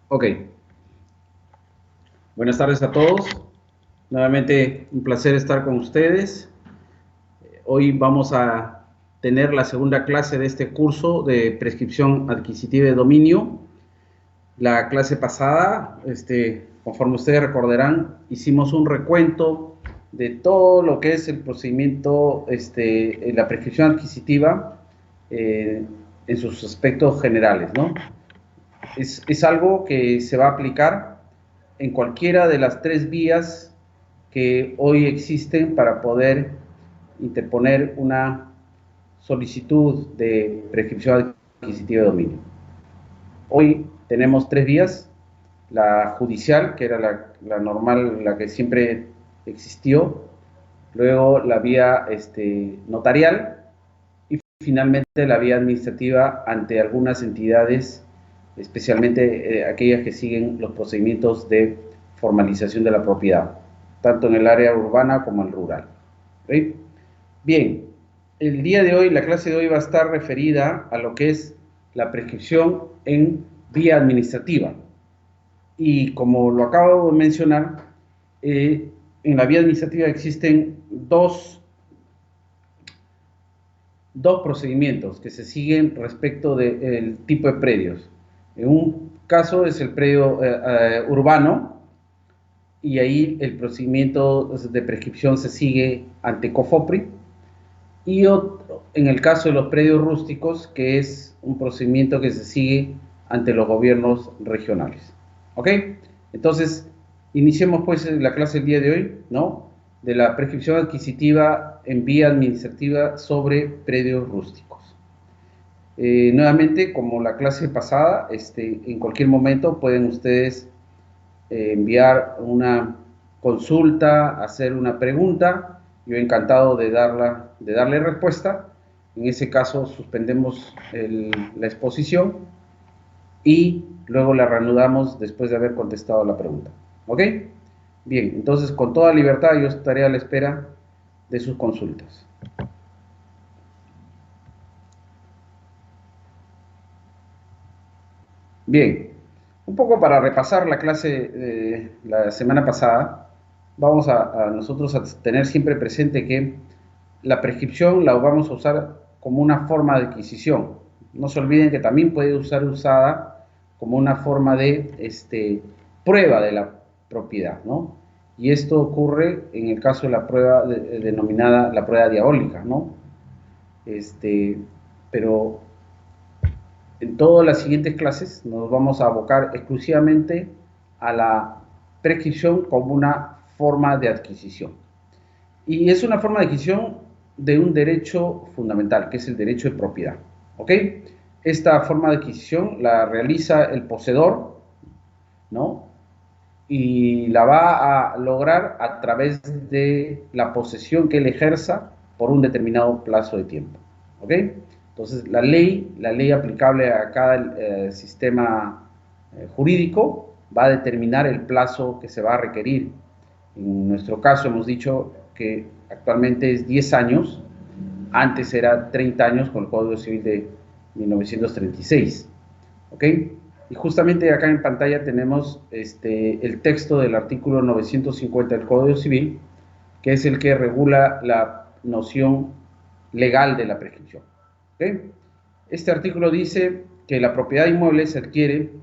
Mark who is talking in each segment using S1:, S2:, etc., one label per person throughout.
S1: Ok, buenas tardes a todos. Nuevamente un placer estar con ustedes. Hoy vamos a tener la segunda clase de este curso de prescripción adquisitiva de dominio. La clase pasada, conforme ustedes recordarán, hicimos un recuento de todo lo que es el procedimiento, la prescripción adquisitiva en sus aspectos generales, ¿no? Es algo que se va a aplicar en cualquiera de las tres vías que hoy existen para poder interponer una solicitud de prescripción adquisitiva de dominio. Hoy tenemos tres vías: la judicial, que era la normal, la que siempre existió, luego la vía notarial y finalmente la vía administrativa ante algunas entidades, especialmente aquellas que siguen los procedimientos de formalización de la propiedad, tanto en el área urbana como en el rural. ¿Okay? Bien, el día de hoy, la clase de hoy va a estar referida a lo que es la prescripción en vía administrativa. Y como lo acabo de mencionar, en la vía administrativa existen dos procedimientos que se siguen respecto del tipo de predios. En un caso es el predio urbano, y ahí el procedimiento de prescripción se sigue ante COFOPRI, y otro, en el caso de los predios rústicos, que es un procedimiento que se sigue ante los gobiernos regionales. ¿Ok? Entonces, iniciemos pues la clase del día de hoy, ¿no? De la prescripción adquisitiva en vía administrativa sobre predios rústicos. Nuevamente, como la clase pasada, en cualquier momento pueden ustedes enviar una consulta, hacer una pregunta. Yo encantado de darle respuesta. En ese caso suspendemos la exposición y luego la reanudamos después de haber contestado la pregunta. ¿Ok? Bien, entonces con toda libertad yo estaré a la espera de sus consultas. Bien, un poco para repasar la clase de la semana pasada, vamos a nosotros a tener siempre presente que la prescripción la vamos a usar como una forma de adquisición. No se olviden que también puede ser usada como una forma de prueba de la propiedad, ¿no? Y esto ocurre en el caso de la prueba denominada la prueba diabólica, ¿no? Pero en todas las siguientes clases nos vamos a abocar exclusivamente a la prescripción como una forma de adquisición. Y es una forma de adquisición de un derecho fundamental, que es el derecho de propiedad. ¿Ok? Esta forma de adquisición la realiza el poseedor, ¿no? Y la va a lograr a través de la posesión que él ejerza por un determinado plazo de tiempo. ¿Ok? Entonces, la ley aplicable a cada sistema jurídico va a determinar el plazo que se va a requerir. En nuestro caso hemos dicho que actualmente es 10 años, antes era 30 años con el Código Civil de 1936. ¿Ok? Y justamente acá en pantalla tenemos el texto del artículo 950 del Código Civil, que es el que regula la noción legal de la prescripción. ¿Okay? Este artículo dice que la propiedad inmueble se adquiere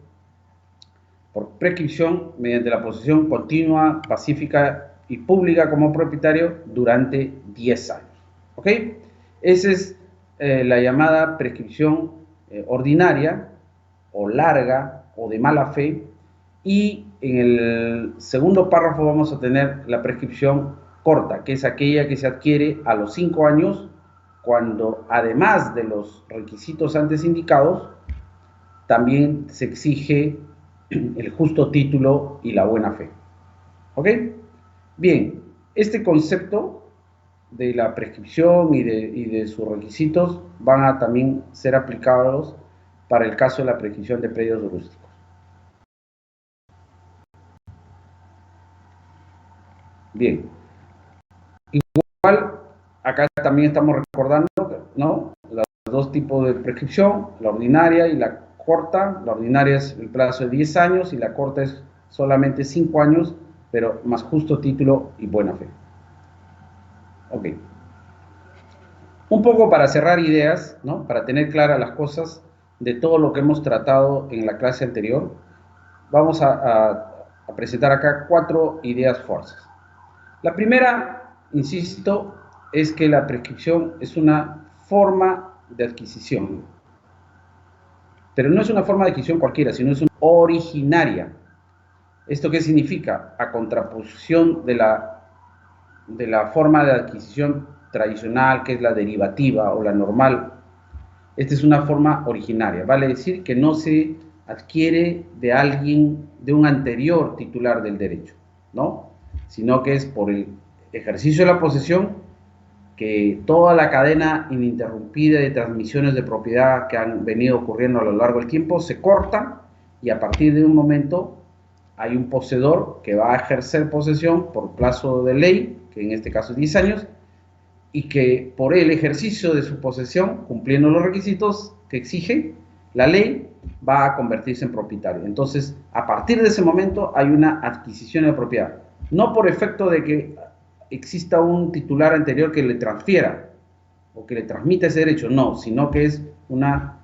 S1: por prescripción mediante la posesión continua, pacífica y pública como propietario durante 10 años. ¿Ok? Esa es la llamada prescripción ordinaria o larga o de mala fe, y en el segundo párrafo vamos a tener la prescripción corta, que es aquella que se adquiere a los 5 años, cuando además de los requisitos antes indicados, también se exige el justo título y la buena fe. ¿Ok? Bien, este concepto de la prescripción y de sus requisitos van a también ser aplicados para el caso de la prescripción de predios rústicos. Bien, igual acá también estamos recordando, ¿no?, los dos tipos de prescripción, la ordinaria y la corta, la ordinaria es el plazo de 10 años y la corta es solamente 5 años, pero más justo título y buena fe. Ok. Un poco para cerrar ideas, ¿no? Para tener claras las cosas de todo lo que hemos tratado en la clase anterior, vamos a presentar acá 4 ideas fuerzas. La primera, insisto, es que la prescripción es una forma de adquisición, pero no es una forma de adquisición cualquiera, sino es una originaria. ¿Esto qué significa? A contraposición de la forma de adquisición tradicional, que es la derivativa o la normal. Esta es una forma originaria, vale decir que no se adquiere de alguien, de un anterior titular del derecho, ¿no? Sino que es por el ejercicio de la posesión que toda la cadena ininterrumpida de transmisiones de propiedad que han venido ocurriendo a lo largo del tiempo se corta y a partir de un momento hay un poseedor que va a ejercer posesión por plazo de ley, que en este caso es 10 años, y que por el ejercicio de su posesión, cumpliendo los requisitos que exige la ley, va a convertirse en propietario. Entonces, a partir de ese momento hay una adquisición de propiedad. No por efecto de que exista un titular anterior que le transfiera o que le transmita ese derecho, no, sino que es una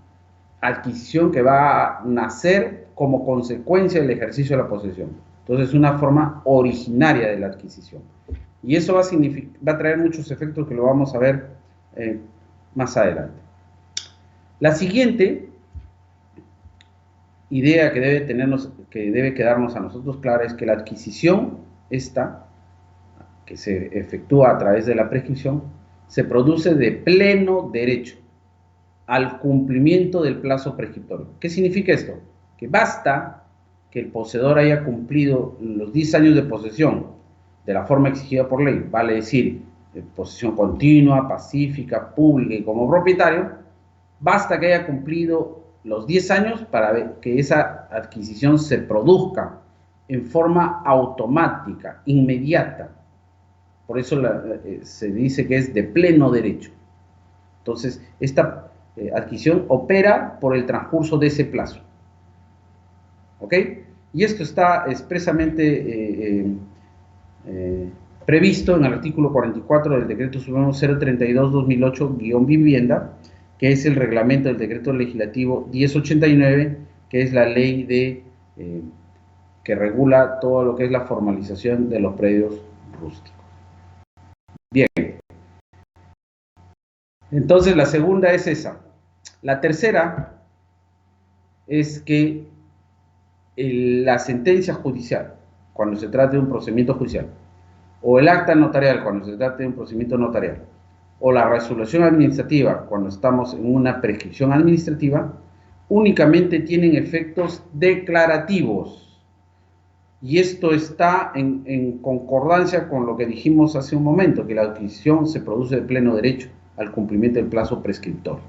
S1: adquisición que va a nacer como consecuencia del ejercicio de la posesión. Entonces, es una forma originaria de la adquisición. Y eso va a traer muchos efectos que lo vamos a ver más adelante. La siguiente idea que debe quedarnos a nosotros clara es que la adquisición, esta, que se efectúa a través de la prescripción, se produce de pleno derecho al cumplimiento del plazo prescriptorio. ¿Qué significa esto? Que basta que el poseedor haya cumplido los 10 años de posesión de la forma exigida por ley, vale decir, posesión continua, pacífica, pública y como propietario, basta que haya cumplido los 10 años para que esa adquisición se produzca en forma automática, inmediata. Por eso se dice que es de pleno derecho. Entonces, esta adquisición opera por el transcurso de ese plazo. ¿Ok? Y esto está expresamente previsto en el artículo 44 del Decreto Supremo 032-2008-Vivienda, que es el reglamento del Decreto Legislativo 1089, que es la ley que regula todo lo que es la formalización de los predios rústicos. Bien. Entonces, la segunda es esa. La tercera es que la sentencia judicial, cuando se trate de un procedimiento judicial, o el acta notarial, cuando se trate de un procedimiento notarial, o la resolución administrativa, cuando estamos en una prescripción administrativa, únicamente tienen efectos declarativos. Y esto está en concordancia con lo que dijimos hace un momento, que la adquisición se produce de pleno derecho al cumplimiento del plazo prescriptorio.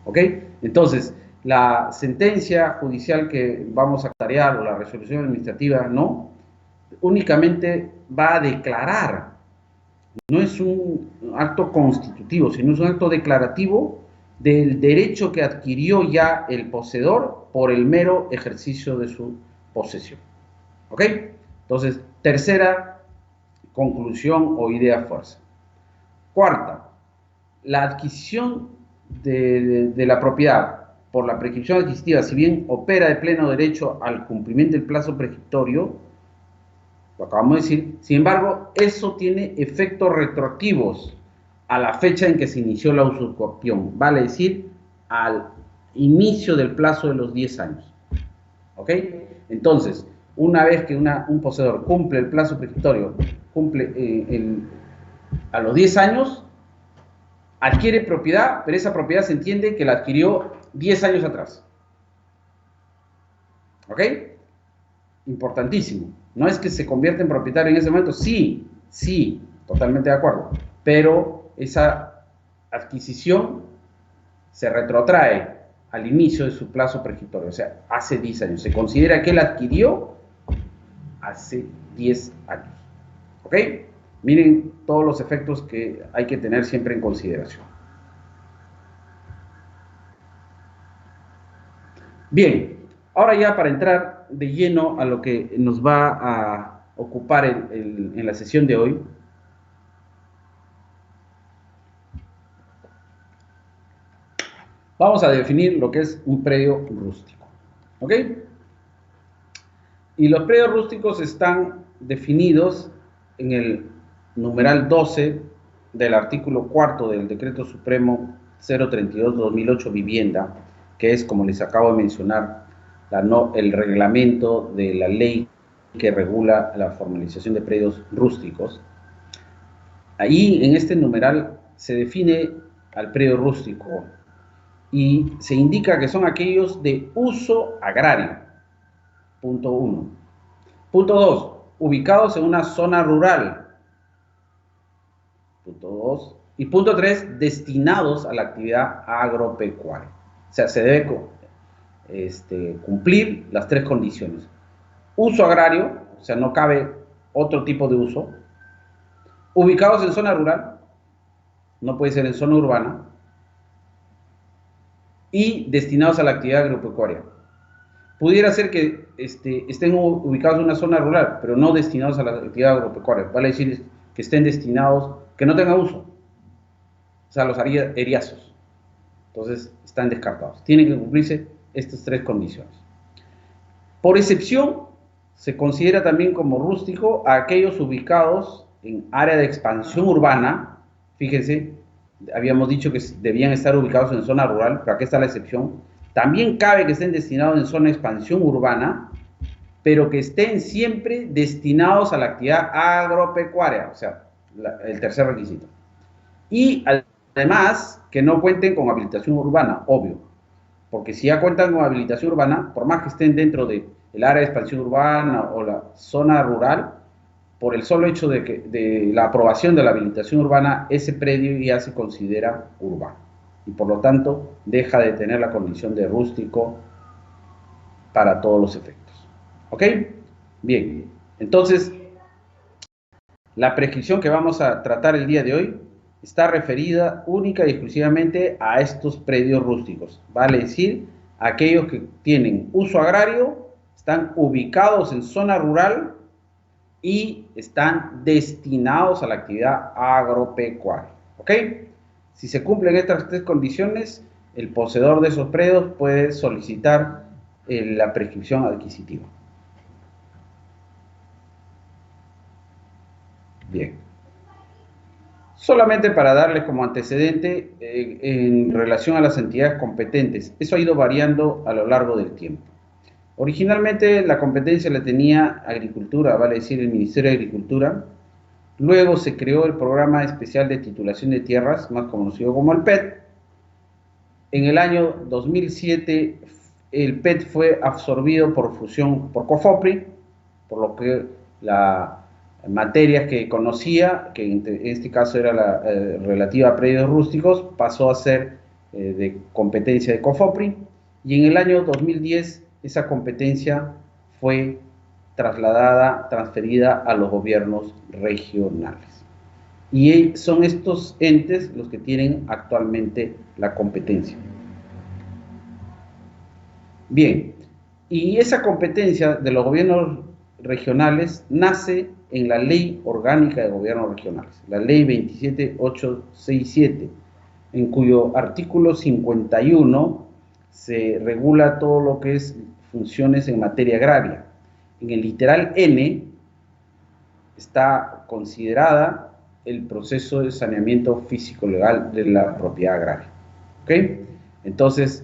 S1: ¿Ok? Entonces, la sentencia judicial que vamos a tarear o la resolución administrativa no, únicamente va a declarar, no es un acto constitutivo, sino es un acto declarativo del derecho que adquirió ya el poseedor por el mero ejercicio de su posesión. ¿Ok? Entonces, tercera conclusión o idea fuerza. Cuarta, la adquisición de la propiedad por la prescripción adquisitiva, si bien opera de pleno derecho al cumplimiento del plazo prescriptorio, lo acabamos de decir, sin embargo, eso tiene efectos retroactivos a la fecha en que se inició la usurpación, vale decir, al inicio del plazo de los 10 años. ¿Ok? Entonces, una vez que un poseedor cumple el plazo prescriptorio, a los 10 años, adquiere propiedad, pero esa propiedad se entiende que la adquirió 10 años atrás. ¿Ok? Importantísimo. No es que se convierta en propietario en ese momento, sí, totalmente de acuerdo, pero esa adquisición se retrotrae al inicio de su plazo prescriptorio, o sea, hace 10 años. Se considera que él adquirió hace 10 años. ¿Ok? Miren todos los efectos que hay que tener siempre en consideración. Bien, ahora ya para entrar de lleno a lo que nos va a ocupar en la sesión de hoy, vamos a definir lo que es un predio rústico. ¿Ok? Y los predios rústicos están definidos en el numeral 12 del artículo 4 del Decreto Supremo 032-2008 Vivienda, que es, como les acabo de mencionar, el reglamento de la ley que regula la formalización de predios rústicos. Ahí, en este numeral, se define al predio rústico y se indica que son aquellos de uso agrario. Punto 1. Punto 2. Ubicados en una zona rural. Punto 2. Y punto 3. Destinados a la actividad agropecuaria. O sea, se debe cumplir las tres condiciones. Uso agrario, o sea, no cabe otro tipo de uso. Ubicados en zona rural, no puede ser en zona urbana. Y destinados a la actividad agropecuaria. Pudiera ser que estén ubicados en una zona rural, pero no destinados a la actividad agropecuaria. Vale decir que estén destinados, que no tengan uso. O sea, los eriazos. Entonces, están descartados. Tienen que cumplirse estas tres condiciones. Por excepción, se considera también como rústico a aquellos ubicados en área de expansión urbana. Fíjense, habíamos dicho que debían estar ubicados en zona rural, pero aquí está la excepción. También cabe que estén destinados en zona de expansión urbana, pero que estén siempre destinados a la actividad agropecuaria, o sea, el tercer requisito. Y además, que no cuenten con habilitación urbana, obvio, porque si ya cuentan con habilitación urbana, por más que estén dentro del área de expansión urbana o la zona rural, por el solo hecho de la aprobación de la habilitación urbana, ese predio ya se considera urbano y por lo tanto deja de tener la condición de rústico para todos los efectos. ¿Ok? Bien, entonces la prescripción que vamos a tratar el día de hoy está referida única y exclusivamente a estos predios rústicos, vale decir, aquellos que tienen uso agrario, están ubicados en zona rural y están destinados a la actividad agropecuaria. ¿Ok? Si se cumplen estas tres condiciones, el poseedor de esos predios puede solicitar la prescripción adquisitiva. Bien. Solamente para darles como antecedente en relación a las entidades competentes, eso ha ido variando a lo largo del tiempo. Originalmente la competencia la tenía Agricultura, vale decir el Ministerio de Agricultura. Luego se creó el Programa Especial de Titulación de Tierras, más conocido como el PET. En el año 2007 el PET fue absorbido por fusión por COFOPRI, por lo que las materias que conocía, que en este caso era la relativa a predios rústicos, pasó a ser de competencia de COFOPRI, y en el año 2010 esa competencia fue transferida a los gobiernos regionales. Y son estos entes los que tienen actualmente la competencia. Bien, y esa competencia de los gobiernos regionales nace en la Ley Orgánica de Gobiernos Regionales, la Ley 27867, en cuyo artículo 51 se regula todo lo que es funciones en materia agraria. En el literal N está considerada el proceso de saneamiento físico-legal de la propiedad agraria. ¿Ok? Entonces,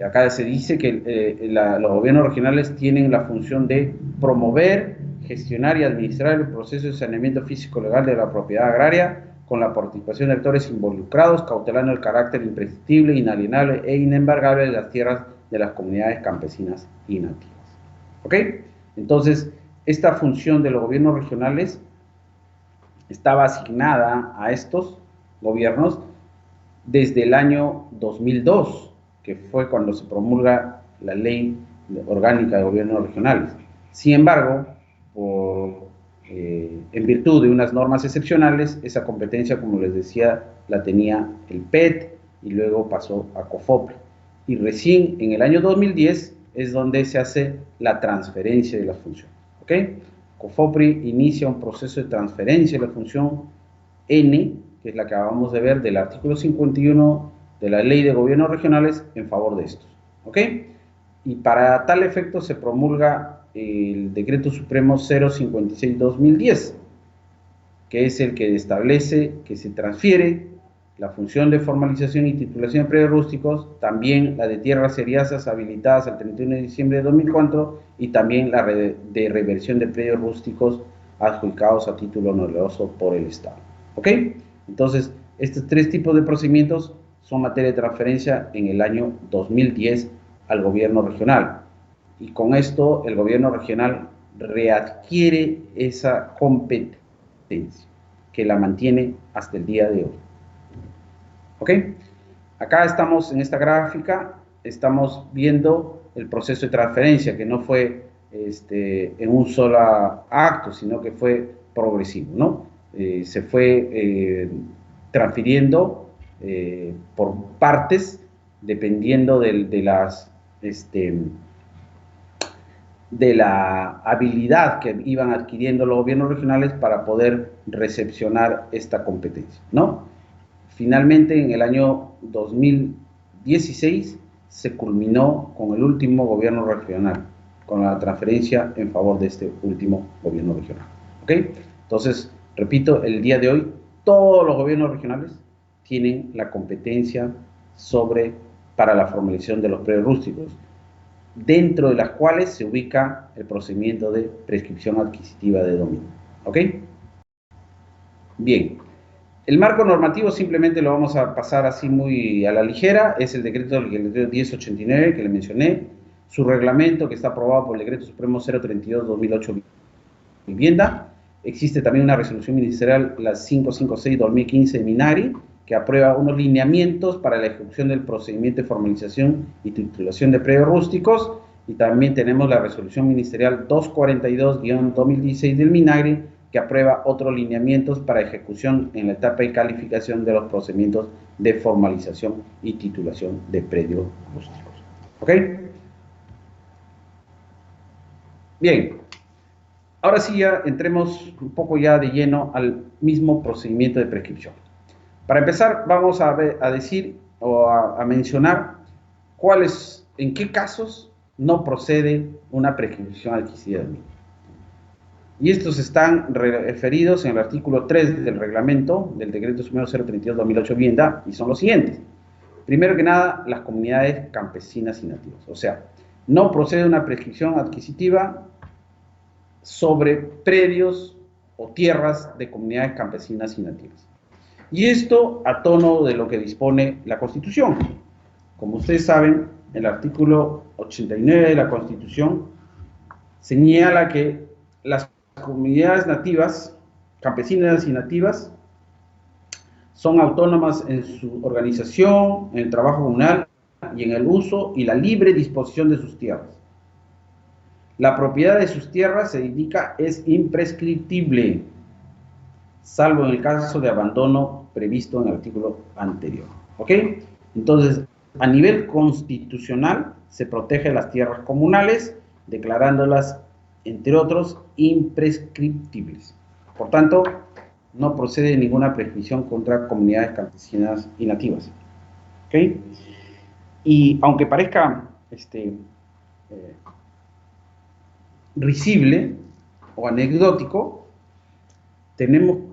S1: acá se dice que los gobiernos regionales tienen la función de promover, gestionar y administrar el proceso de saneamiento físico-legal de la propiedad agraria con la participación de actores involucrados, cautelando el carácter imprescriptible, inalienable e inembargable de las tierras de las comunidades campesinas y nativas. ¿Ok? Entonces, esta función de los gobiernos regionales estaba asignada a estos gobiernos desde el año 2002, que fue cuando se promulga la Ley Orgánica de Gobiernos Regionales. Sin embargo, en virtud de unas normas excepcionales, esa competencia, como les decía, la tenía el PET y luego pasó a COFOPRI. Y recién en el año 2010 es donde se hace la transferencia de las funciones. ¿Ok? COFOPRI inicia un proceso de transferencia de la función N, que es la que acabamos de ver del artículo 51 de la Ley de Gobiernos Regionales en favor de estos. ¿Ok? Y para tal efecto se promulga el Decreto Supremo 056-2010, que es el que establece que se transfiere la función de formalización y titulación de predios rústicos, también la de tierras seriazas habilitadas el 31 de diciembre de 2004 y también la de reversión de predios rústicos adjudicados a título oneroso por el Estado. ¿Ok? Entonces, estos tres tipos de procedimientos son materia de transferencia en el año 2010 al gobierno regional. Y con esto el gobierno regional readquiere esa competencia que la mantiene hasta el día de hoy. ¿Ok? Acá estamos en esta gráfica, estamos viendo el proceso de transferencia, que no fue en un solo acto, sino que fue progresivo, ¿no? Se fue transfiriendo por partes, dependiendo de la habilidad que iban adquiriendo los gobiernos regionales para poder recepcionar esta competencia, ¿no? Finalmente, en el año 2016 se culminó con el último gobierno regional, con la transferencia en favor de este último gobierno regional. ¿Ok? Entonces, repito, el día de hoy todos los gobiernos regionales tienen la competencia para la formalización de los predios rústicos, dentro de las cuales se ubica el procedimiento de prescripción adquisitiva de dominio. ¿Ok? Bien. El marco normativo simplemente lo vamos a pasar así muy a la ligera, es el decreto 1089 que le mencioné, su reglamento que está aprobado por el Decreto Supremo 032-2008 Vivienda. Existe también una resolución ministerial, la 556-2015 de Minagri, que aprueba unos lineamientos para la ejecución del procedimiento de formalización y titulación de predios rústicos, y también tenemos la resolución ministerial 242-2016 del Minagri, que aprueba otros lineamientos para ejecución en la etapa de calificación de los procedimientos de formalización y titulación de predios rústicos. ¿Ok? Bien, ahora sí ya entremos un poco ya de lleno al mismo procedimiento de prescripción. Para empezar, vamos a decir o a mencionar en qué casos no procede una prescripción adquisitiva de dominio. Y estos están referidos en el artículo 3 del reglamento del Decreto Supremo 032-2008 Vivienda, y son los siguientes. Primero que nada, las comunidades campesinas y nativas. O sea, no procede una prescripción adquisitiva sobre predios o tierras de comunidades campesinas y nativas. Y esto a tono de lo que dispone la Constitución. Como ustedes saben, el artículo 89 de la Constitución señala que las comunidades nativas, campesinas y nativas, son autónomas en su organización, en el trabajo comunal y en el uso y la libre disposición de sus tierras. La propiedad de sus tierras, se indica, es imprescriptible, salvo en el caso de abandono previsto en el artículo anterior. ¿Ok? Entonces, a nivel constitucional, se protege las tierras comunales, declarándolas, entre otros, imprescriptibles. Por tanto, no procede ninguna prescripción contra comunidades campesinas y nativas. ¿Ok? Y aunque parezca risible o anecdótico,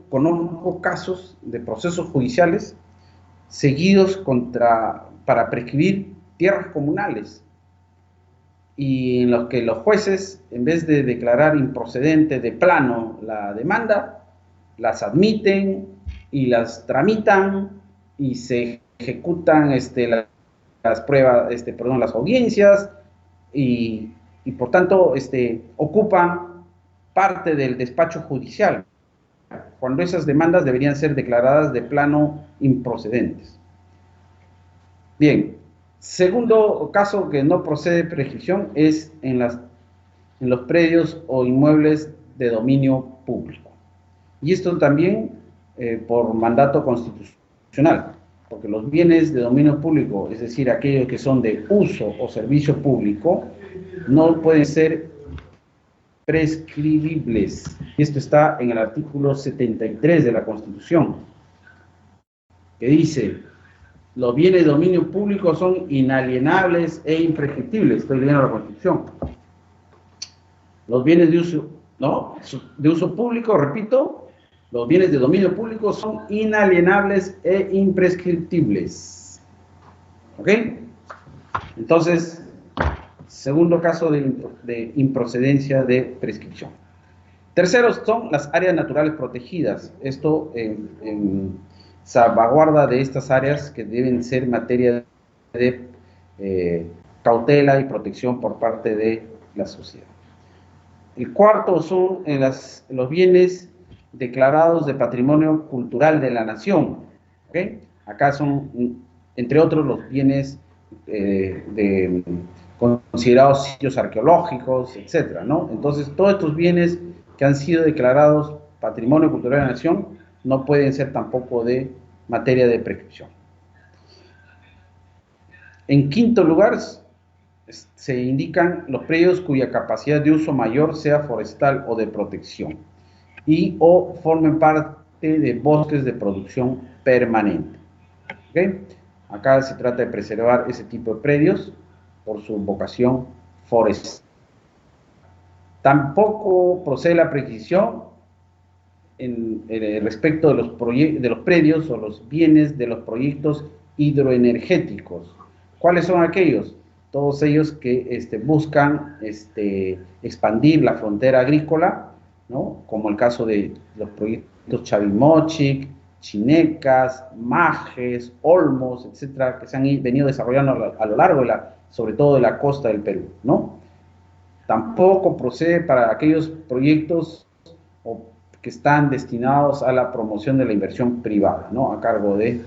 S1: conozco casos de procesos judiciales seguidos para prescribir tierras comunales, y en los que los jueces, en vez de declarar improcedente de plano la demanda, las admiten y las tramitan y se ejecutan las pruebas, las audiencias, y por tanto ocupan parte del despacho judicial, cuando esas demandas deberían ser declaradas de plano improcedentes. Bien, segundo caso que no procede prescripción es en los predios o inmuebles de dominio público. Y esto también por mandato constitucional. porque los bienes de dominio público, es decir, aquellos que son de uso o servicio público, no pueden ser prescribibles. Y esto está en el artículo 73 de la Constitución, que dice: los bienes de dominio público son inalienables e imprescriptibles. Estoy leyendo la Constitución. Los bienes de uso, ¿no?, de uso público, repito, los bienes de dominio público son inalienables e imprescriptibles. ¿Ok? Entonces, segundo caso de improcedencia de prescripción. Tercero son las áreas naturales protegidas. Esto en salvaguarda de estas áreas que deben ser materia de cautela y protección por parte de la sociedad. El cuarto son los bienes declarados de patrimonio cultural de la nación. ¿Okay? Acá son, entre otros, los bienes considerados sitios arqueológicos, etcétera, ¿no? Entonces, todos estos bienes que han sido declarados patrimonio cultural de la nación no pueden ser tampoco de materia de prescripción. En quinto lugar, se indican los predios cuya capacidad de uso mayor sea forestal o de protección y o formen parte de bosques de producción permanente. ¿Okay? Acá se trata de preservar ese tipo de predios por su vocación forestal. Tampoco procede la prescripción respecto de los predios o los bienes de los proyectos hidroenergéticos. ¿Cuáles son aquellos? Todos ellos que buscan expandir la frontera agrícola, ¿no?, como el caso de los proyectos Chavimochic, Chinecas, Majes, Olmos, etcétera, que se han venido desarrollando a lo largo sobre todo de la costa del Perú, ¿no? Tampoco procede para aquellos proyectos que están destinados a la promoción de la inversión privada, ¿no?, a cargo de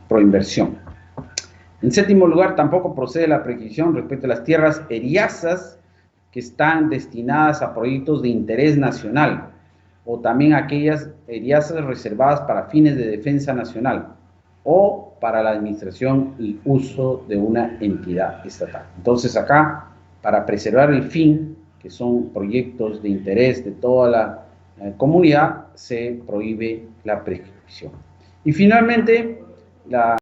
S1: Proinversión. En séptimo lugar, tampoco procede la prescripción respecto a las tierras eriazas que están destinadas a proyectos de interés nacional, o también aquellas eriazas reservadas para fines de defensa nacional o para la administración y uso de una entidad estatal. Entonces acá, para preservar el fin, que son proyectos de interés de toda la comunidad, se prohíbe la prescripción. Y finalmente, las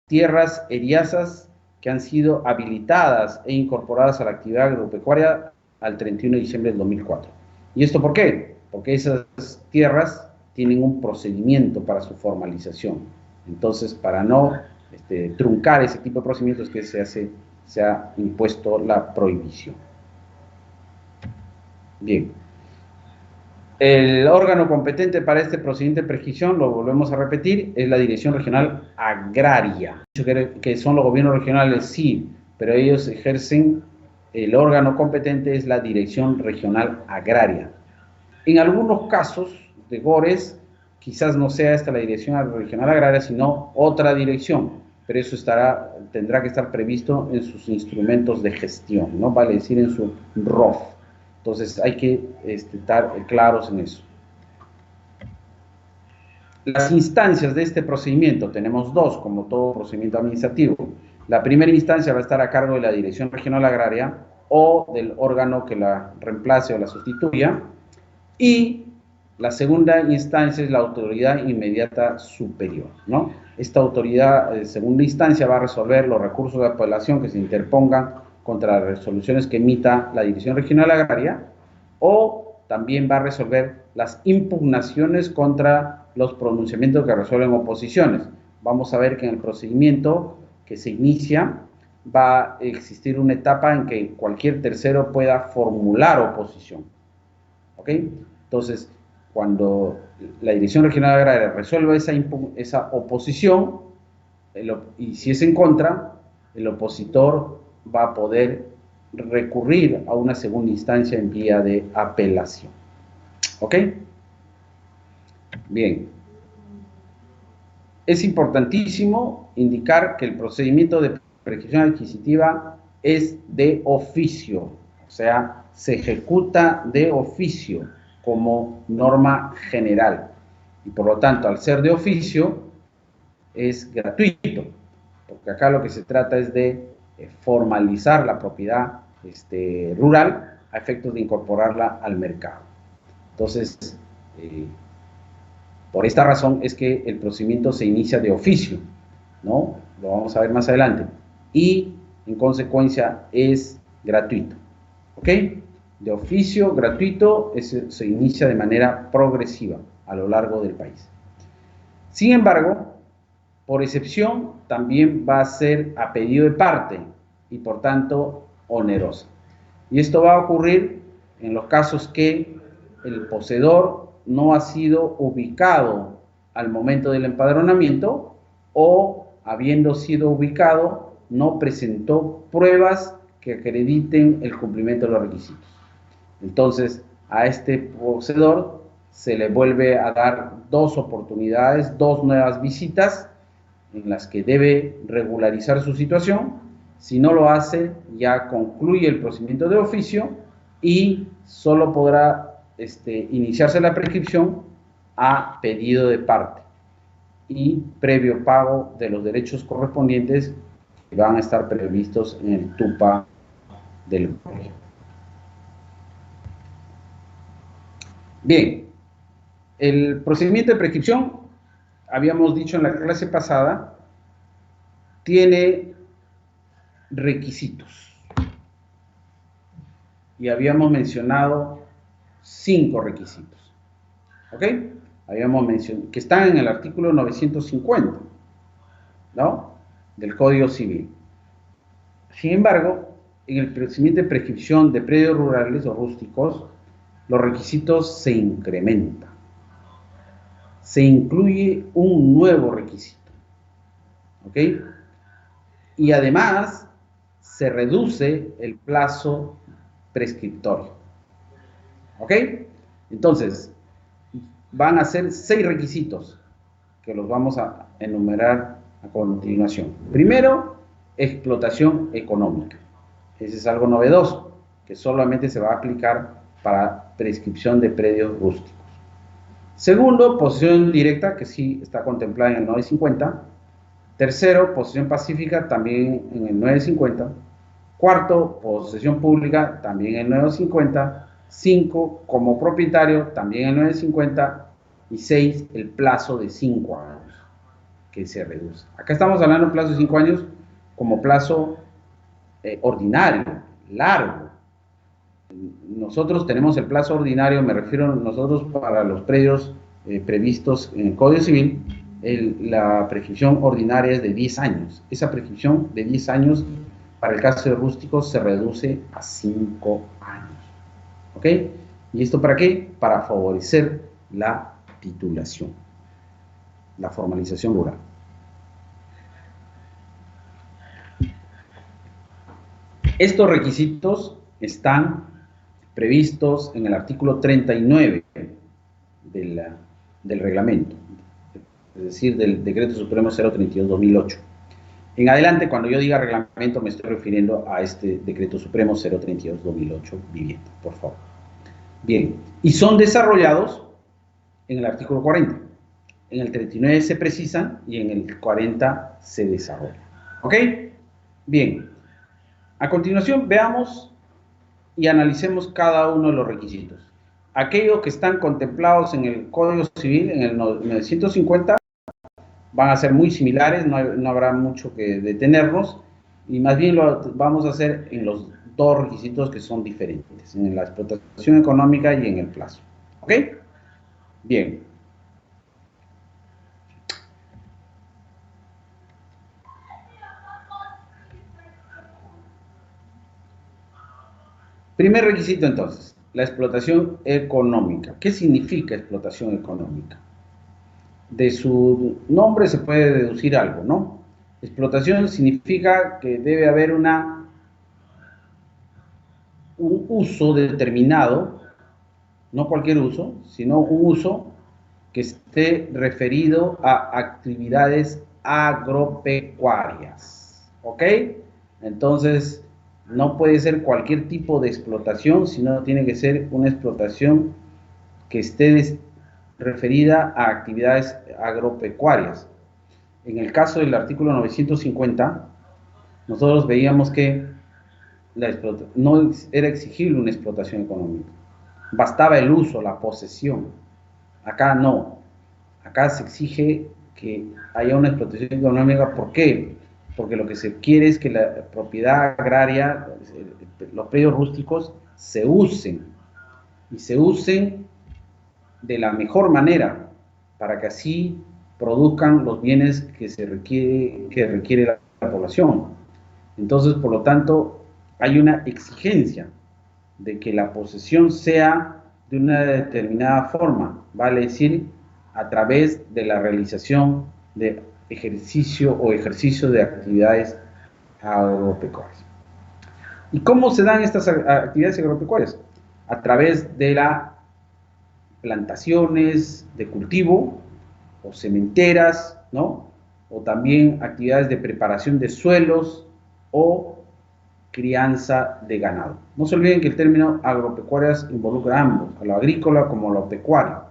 S1: tierras eriazas que han sido habilitadas e incorporadas a la actividad agropecuaria al 31 de diciembre del 2004. ¿Y esto por qué? Porque esas tierras tienen un procedimiento para su formalización. Entonces, para no truncar ese tipo de procedimientos que se ha impuesto la prohibición. Bien. El órgano competente para este procedimiento de prescripción, lo volvemos a repetir, es la Dirección Regional Agraria. Que son los gobiernos regionales, sí, pero ellos ejercen, el órgano competente es la Dirección Regional Agraria. En algunos casos de GORES, quizás no sea esta la Dirección Regional Agraria, sino otra dirección, pero eso tendrá que estar previsto en sus instrumentos de gestión, ¿no? Vale decir, en su ROF. Entonces hay que estar claros en eso. Las instancias de este procedimiento, tenemos dos, como todo procedimiento administrativo. La primera instancia va a estar a cargo de la Dirección Regional Agraria o del órgano que la reemplace o la sustituya. Y la segunda instancia es la autoridad inmediata superior, ¿no? Esta autoridad de segunda instancia va a resolver los recursos de apelación que se interpongan contra las resoluciones que emita la Dirección Regional Agraria, o también va a resolver las impugnaciones contra los pronunciamientos que resuelven oposiciones. Vamos a ver que en el procedimiento que se inicia va a existir una etapa en que cualquier tercero pueda formular oposición. ¿Ok? Entonces, cuando la Dirección Regional Agraria resuelva esa oposición, y si es en contra, el opositor va a poder recurrir a una segunda instancia en vía de apelación. ¿Ok? Bien. Es importantísimo indicar que el procedimiento de prescripción adquisitiva es de oficio, o sea, se ejecuta de oficio como norma general. Y por lo tanto, al ser de oficio, es gratuito, porque acá lo que se trata es de formalizar la propiedad rural a efectos de incorporarla al mercado. Entonces, por esta razón es que el procedimiento se inicia de oficio, ¿no? Lo vamos a ver más adelante. Y, en consecuencia, es gratuito, ¿ok? De oficio, gratuito, se inicia de manera progresiva a lo largo del país. Sin embargo, por excepción, también va a ser a pedido de parte y, por tanto, onerosa. Y esto va a ocurrir en los casos que el poseedor no ha sido ubicado al momento del empadronamiento o, habiendo sido ubicado, no presentó pruebas que acrediten el cumplimiento de los requisitos. Entonces, a este poseedor se le vuelve a dar 2 oportunidades, 2 nuevas visitas en las que debe regularizar su situación. Si no lo hace, ya concluye el procedimiento de oficio y solo podrá iniciarse la prescripción a pedido de parte y previo pago de los derechos correspondientes que van a estar previstos en el TUPA del colegio. Bien, el procedimiento de prescripción, habíamos dicho en la clase pasada, tiene requisitos. Y habíamos mencionado 5 requisitos. ¿Ok? Habíamos mencionado que están en el artículo 950, ¿no? Del Código Civil. Sin embargo, en el procedimiento de prescripción de predios rurales o rústicos, los requisitos se incrementan. Se incluye un nuevo requisito. ¿Ok? Y además, se reduce el plazo prescriptorio. ¿Ok? Entonces, van a ser 6 requisitos que los vamos a enumerar a continuación. Primero, explotación económica. Ese es algo novedoso, que solamente se va a aplicar para prescripción de predios rústicos. Segundo, posesión directa, que sí está contemplada en el 950. Tercero, posesión pacífica, también en el 950. Cuarto, posesión pública, también en el 950. 5, como propietario, también en el 950. Y 6, el plazo de 5 años, que se reduce. Acá estamos hablando de plazo de 5 años como plazo ordinario, largo. Nosotros tenemos el plazo ordinario, me refiero a nosotros para los predios previstos en el Código Civil, la prescripción ordinaria es de 10 años. Esa prescripción de 10 años para el caso de rústicos se reduce a 5 años. ¿Ok? ¿Y esto para qué? Para favorecer la titulación, la formalización rural. Estos requisitos están previstos en el artículo 39 del reglamento, es decir, del Decreto Supremo 032/2008. En adelante, cuando yo diga reglamento, me estoy refiriendo a este Decreto Supremo 032/2008 vivienda, por favor. Bien, y son desarrollados en el artículo 40. En el 39 se precisan y en el 40 se desarrollan. ¿Ok? Bien. A continuación, veamos y analicemos cada uno de los requisitos. Aquellos que están contemplados en el Código Civil, en el 950, van a ser muy similares, no habrá mucho que detenernos, y más bien lo vamos a hacer en los 2 requisitos que son diferentes, en la explotación económica y en el plazo. ¿Ok? Bien. Primer requisito entonces, la explotación económica. ¿Qué significa explotación económica? De su nombre se puede deducir algo, ¿no? Explotación significa que debe haber un uso determinado, no cualquier uso, sino un uso que esté referido a actividades agropecuarias, ¿ok? Entonces, no puede ser cualquier tipo de explotación, sino tiene que ser una explotación que esté referida a actividades agropecuarias. En el caso del artículo 950, nosotros veíamos que no era exigible una explotación económica. Bastaba el uso, la posesión. Acá no. Acá se exige que haya una explotación económica. ¿Por qué? Porque lo que se quiere es que la propiedad agraria, los predios rústicos, se usen. Y se usen de la mejor manera, para que así produzcan los bienes que requiere la población. Entonces, por lo tanto, hay una exigencia de que la posesión sea de una determinada forma, vale decir, a través de la realización de ejercicio de actividades agropecuarias. ¿Y cómo se dan estas actividades agropecuarias? A través de las plantaciones de cultivo o sementeras, ¿no? O también actividades de preparación de suelos o crianza de ganado. No se olviden que el término agropecuarias involucra ambos, a lo agrícola como a lo pecuario.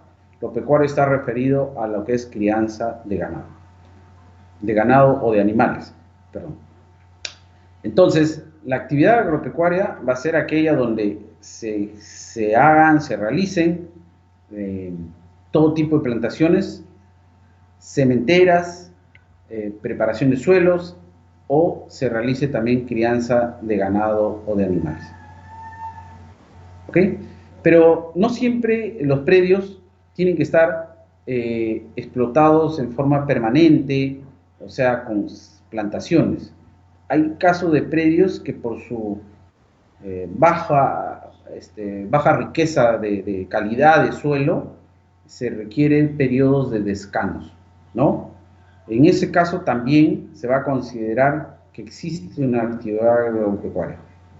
S1: Lo pecuario está referido a lo que es crianza de ganado o de animales, perdón. Entonces, la actividad agropecuaria va a ser aquella donde se realicen todo tipo de plantaciones, sementeras, preparación de suelos, o se realice también crianza de ganado o de animales. ¿Ok? Pero no siempre los predios tienen que estar explotados en forma permanente, o sea, con plantaciones. Hay casos de predios que por su baja riqueza de calidad de suelo, se requieren periodos de descanso, ¿no? En ese caso también se va a considerar que existe una actividad agropecuaria,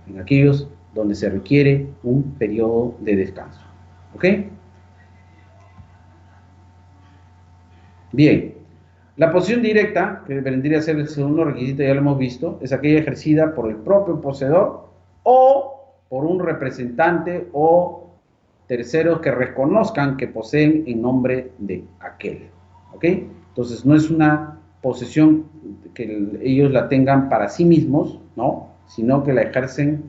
S1: en aquellos donde se requiere un periodo de descanso. ¿Ok? Bien. La posesión directa, que vendría a ser el segundo requisito, ya lo hemos visto, es aquella ejercida por el propio poseedor o por un representante o terceros que reconozcan que poseen en nombre de aquel. ¿Ok? Entonces no es una posesión que ellos la tengan para sí mismos, ¿no? Sino que la ejercen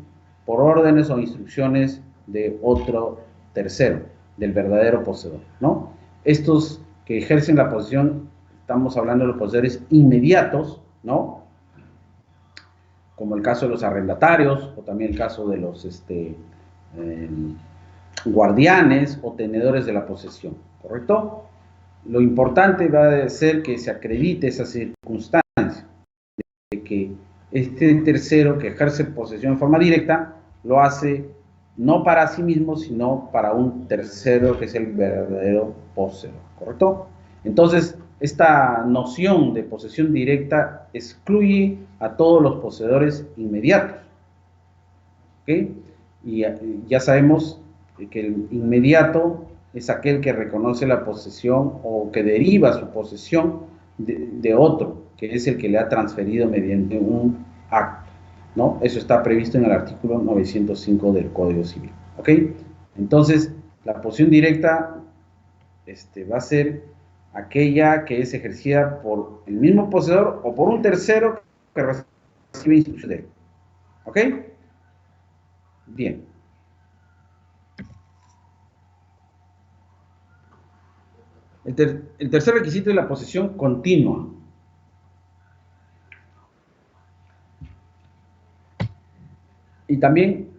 S1: por órdenes o instrucciones de otro tercero, del verdadero poseedor, ¿no? Estos que ejercen la posesión, estamos hablando de los poseedores inmediatos, ¿no? Como el caso de los arrendatarios, o también el caso de los guardianes o tenedores de la posesión, ¿correcto? Lo importante va a ser que se acredite esa circunstancia, de que este tercero que ejerce posesión en forma directa, lo hace no para sí mismo, sino para un tercero que es el verdadero poseedor, ¿correcto? Entonces, esta noción de posesión directa excluye a todos los poseedores inmediatos, ¿ok? Y ya sabemos que el inmediato es aquel que reconoce la posesión o que deriva su posesión de otro, que es el que le ha transferido mediante un acto, ¿no? Eso está previsto en el artículo 905 del Código Civil, ¿ok? Entonces, la posesión directa va a ser aquella que es ejercida por el mismo poseedor o por un tercero que recibe instrucción de él, ¿ok? Bien. El tercer requisito es la posesión continua. Y también,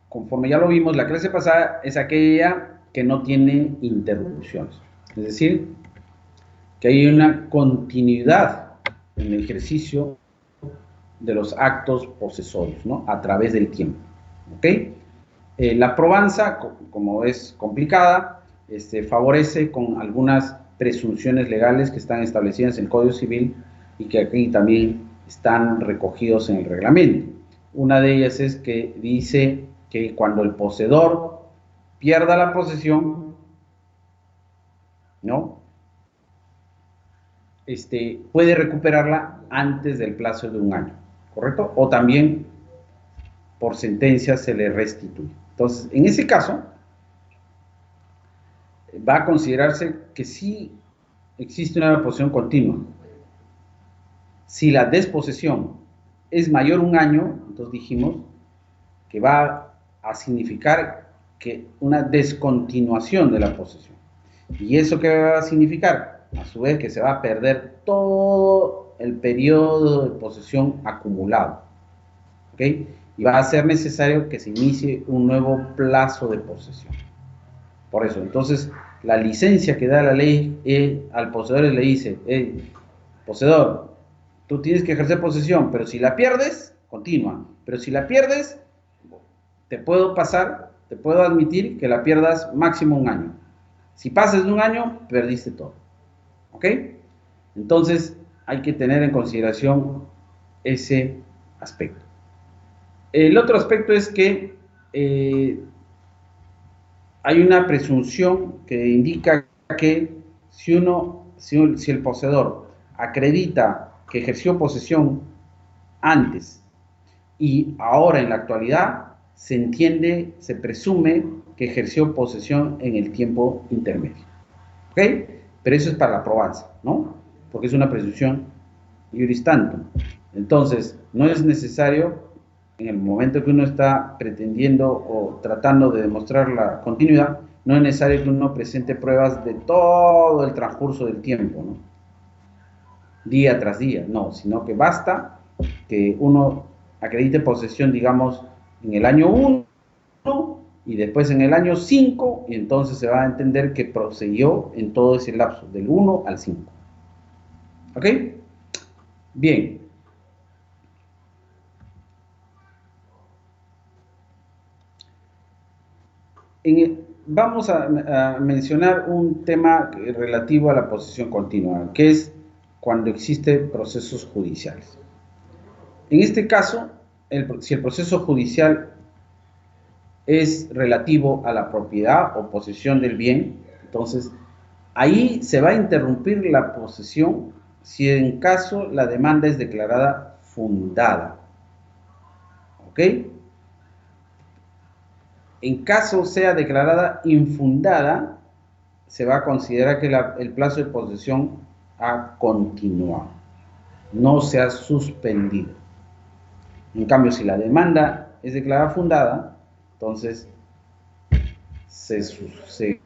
S1: conforme ya lo vimos, la clase pasada es aquella que no tiene interrupciones. Es decir, que hay una continuidad en el ejercicio de los actos posesorios, ¿no? A través del tiempo. ¿Ok? La probanza, como es complicada, favorece con algunas presunciones legales que están establecidas en el Código Civil y que aquí también están recogidos en el reglamento. Una de ellas es que dice que cuando el poseedor pierda la posesión, ¿no? Puede recuperarla antes del plazo de un año, ¿correcto? O también por sentencia se le restituye. Entonces, en ese caso, va a considerarse que sí existe una posesión continua. Si la desposesión es mayor a un año, entonces dijimos que va a significar que una descontinuación de la posesión. ¿Y eso qué va a significar? A su vez que se va a perder todo el periodo de posesión acumulado. ¿Ok? Y va a ser necesario que se inicie un nuevo plazo de posesión. Por eso, entonces, la licencia que da la ley al poseedor le dice, poseedor, tú tienes que ejercer posesión, pero si la pierdes, continúa. Pero si la pierdes, te puedo admitir que la pierdas máximo un año. Si pasas de un año, perdiste todo. ¿Ok? Entonces, hay que tener en consideración ese aspecto. El otro aspecto es que hay una presunción que indica que si el poseedor acredita que ejerció posesión antes y ahora en la actualidad, se presume que ejerció posesión en el tiempo intermedio. ¿Ok? Pero eso es para la probanza, ¿no? Porque es una presunción iuris tantum. Entonces, no es necesario, en el momento que uno está pretendiendo o tratando de demostrar la continuidad, no es necesario que uno presente pruebas de todo el transcurso del tiempo, ¿no? Día tras día, no, sino que basta que uno acredite posesión, digamos, en el año 1 y después en el año 5, y entonces se va a entender que procedió en todo ese lapso, del 1 al 5. ¿Ok? Bien. Vamos a mencionar un tema relativo a la posesión continua, que es cuando existen procesos judiciales. En este caso, si el proceso judicial es relativo a la propiedad o posesión del bien, entonces ahí se va a interrumpir la posesión si en caso la demanda es declarada fundada. ¿Ok? En caso sea declarada infundada, se va a considerar que el plazo de posesión ha continuado, no se ha suspendido. En cambio, si la demanda es declarada fundada, entonces se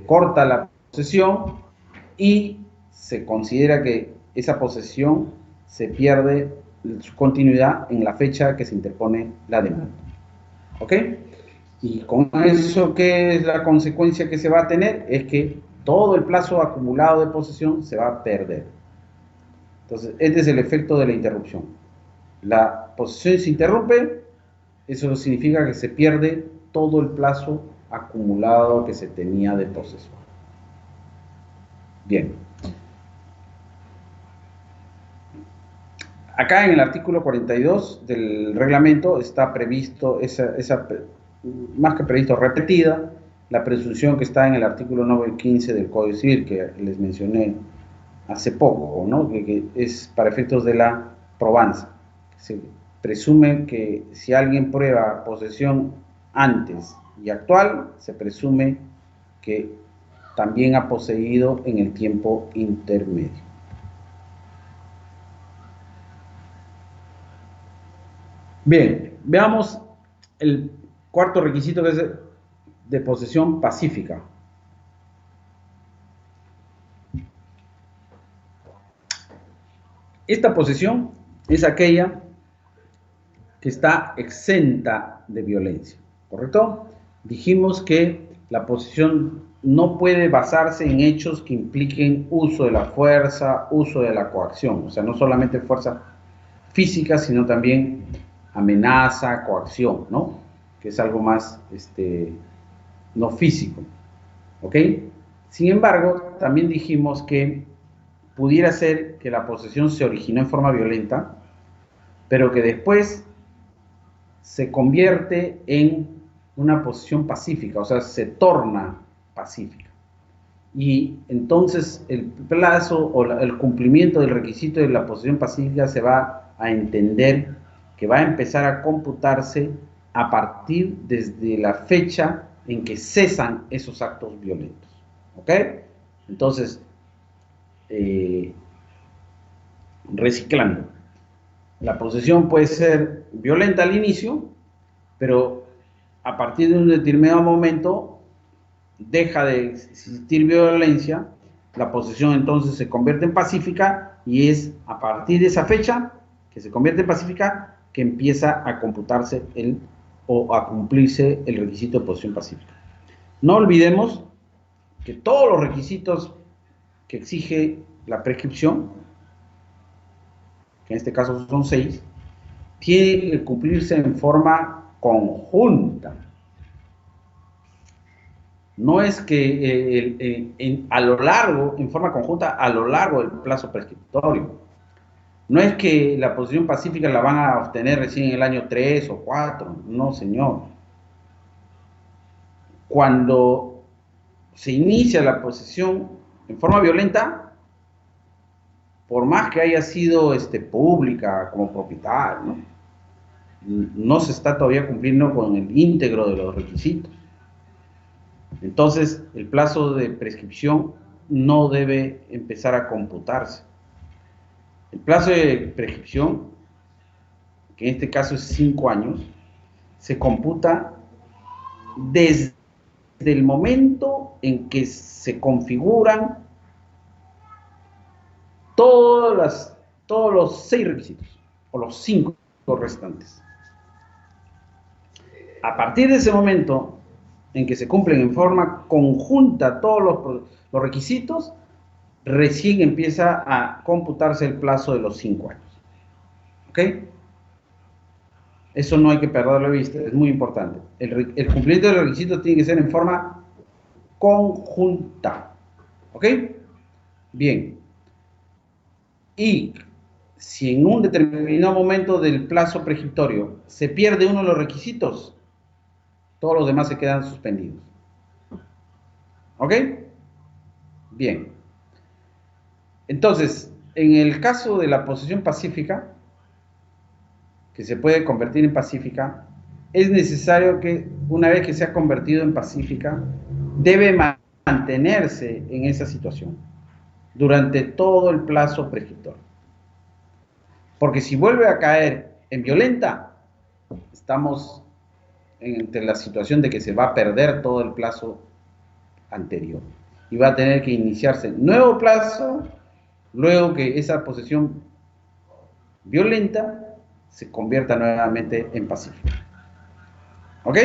S1: corta la posesión y se considera que esa posesión se pierde su continuidad en la fecha que se interpone la demanda. ¿Ok? Y con eso, ¿qué es la consecuencia que se va a tener? Es que todo el plazo acumulado de posesión se va a perder. Entonces, este es el efecto de la interrupción. La posesión se interrumpe, eso significa que se pierde todo el plazo acumulado que se tenía de posesión. Bien. Acá en el artículo 42 del reglamento está previsto, más que previsto, repetida, la presunción que está en el artículo 915 del Código Civil, que les mencioné hace poco, ¿no? que es para efectos de la probanza. Se presume que si alguien prueba posesión antes y actual, se presume que también ha poseído en el tiempo intermedio. Bien, veamos el cuarto requisito, que es de posesión pacífica. Esta posesión es aquella que está exenta de violencia, ¿correcto? Dijimos que la posesión no puede basarse en hechos que impliquen uso de la fuerza, uso de la coacción, o sea, no solamente fuerza física, sino también amenaza, coacción, ¿no? Que es algo más no físico, ¿ok? Sin embargo, también dijimos que pudiera ser que la posesión se originó en forma violenta, pero que después se convierte en una posesión pacífica, o sea, se torna pacífica. Y entonces el plazo o el cumplimiento del requisito de la posesión pacífica se va a entender que va a empezar a computarse a partir desde la fecha en que cesan esos actos violentos. ¿Ok? Entonces, reciclando. La posesión puede ser violenta al inicio, pero a partir de un determinado momento deja de existir violencia, la posesión entonces se convierte en pacífica y es a partir de esa fecha que se convierte en pacífica que empieza a computarse o a cumplirse el requisito de posesión pacífica. No olvidemos que todos los requisitos que exige la prescripción, que en este caso son 6, tienen que cumplirse en forma conjunta. No es que a lo largo, en forma conjunta, a lo largo del plazo prescriptorio. No es que la posesión pacífica la van a obtener recién en el año 3 o 4, no señor. Cuando se inicia la posesión en forma violenta, por más que haya sido pública como propietario, no se está todavía cumpliendo con el íntegro de los requisitos. Entonces, el plazo de prescripción no debe empezar a computarse. El plazo de prescripción, que en este caso es 5 años, se computa desde el momento en que se configuran todos los 6 requisitos, o los 5 restantes. A partir de ese momento en que se cumplen en forma conjunta todos los requisitos, recién empieza a computarse el plazo de los 5 años. ¿Ok? Eso no hay que perderlo de vista, es muy importante. El cumplimiento de los requisitos tiene que ser en forma conjunta. ¿Ok? Bien. Y si en un determinado momento del plazo prescriptorio se pierde uno de los requisitos, todos los demás se quedan suspendidos. ¿Ok? Bien. Entonces, en el caso de la posesión pacífica, que se puede convertir en pacífica, es necesario que una vez que se ha convertido en pacífica, debe mantenerse en esa situación durante todo el plazo prescriptorio. Porque si vuelve a caer en violenta, estamos entre la situación de que se va a perder todo el plazo anterior y va a tener que iniciarse nuevo plazo luego que esa posesión violenta se convierta nuevamente en pacífica. ¿Ok?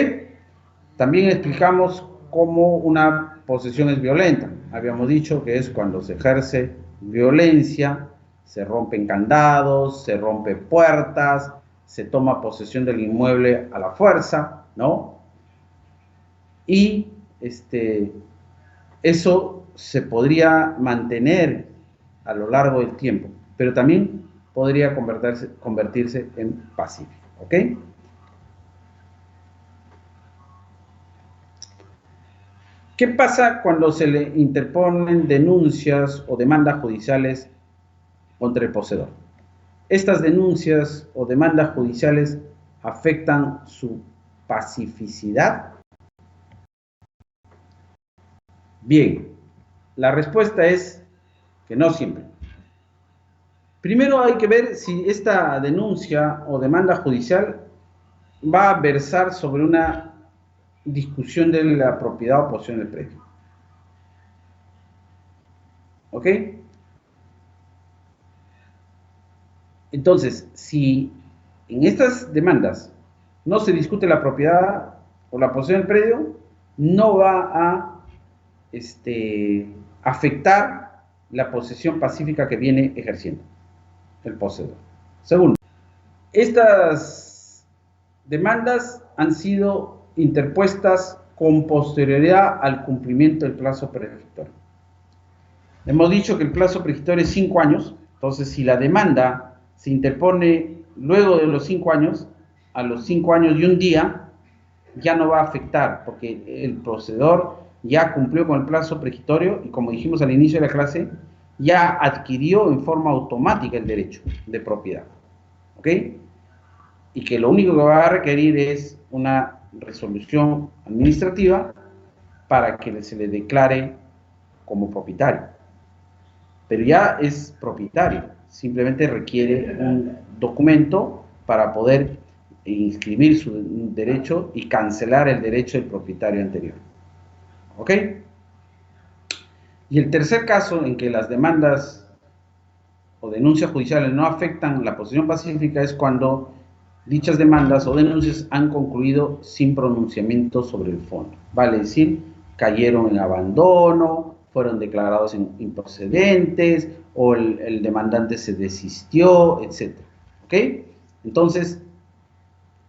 S1: También explicamos cómo una posesión es violenta. Habíamos dicho que es cuando se ejerce violencia, se rompen candados, se rompen puertas, se toma posesión del inmueble a la fuerza, ¿no? Y eso se podría mantener a lo largo del tiempo, pero también podría convertirse en pacífico, ¿ok? ¿Qué pasa cuando se le interponen denuncias o demandas judiciales contra el poseedor? Estas denuncias o demandas judiciales afectan su pacificidad. Bien, la respuesta es que no siempre. Primero hay que ver si esta denuncia o demanda judicial va a versar sobre una discusión de la propiedad o posesión del predio. ¿Ok? Entonces, si en estas demandas no se discute la propiedad o la posesión del predio, no va a afectar la posesión pacífica que viene ejerciendo el poseedor. Segundo, estas demandas han sido interpuestas con posterioridad al cumplimiento del plazo prescriptorio. Hemos dicho que el plazo prescriptorio es 5 años, entonces si la demanda se interpone luego de los 5 años, a los 5 años y un día, ya no va a afectar, porque el poseedor ya cumplió con el plazo prescriptorio y, como dijimos al inicio de la clase, ya adquirió en forma automática el derecho de propiedad. ¿Ok? Y que lo único que va a requerir es una resolución administrativa para que se le declare como propietario. Pero ya es propietario, simplemente requiere un documento para poder inscribir su derecho y cancelar el derecho del propietario anterior. ¿Ok? Y el tercer caso en que las demandas o denuncias judiciales no afectan la posesión pacífica es cuando dichas demandas o denuncias han concluido sin pronunciamiento sobre el fondo. Vale decir, cayeron en abandono, fueron declarados improcedentes o el demandante se desistió, etc. ¿Ok? Entonces,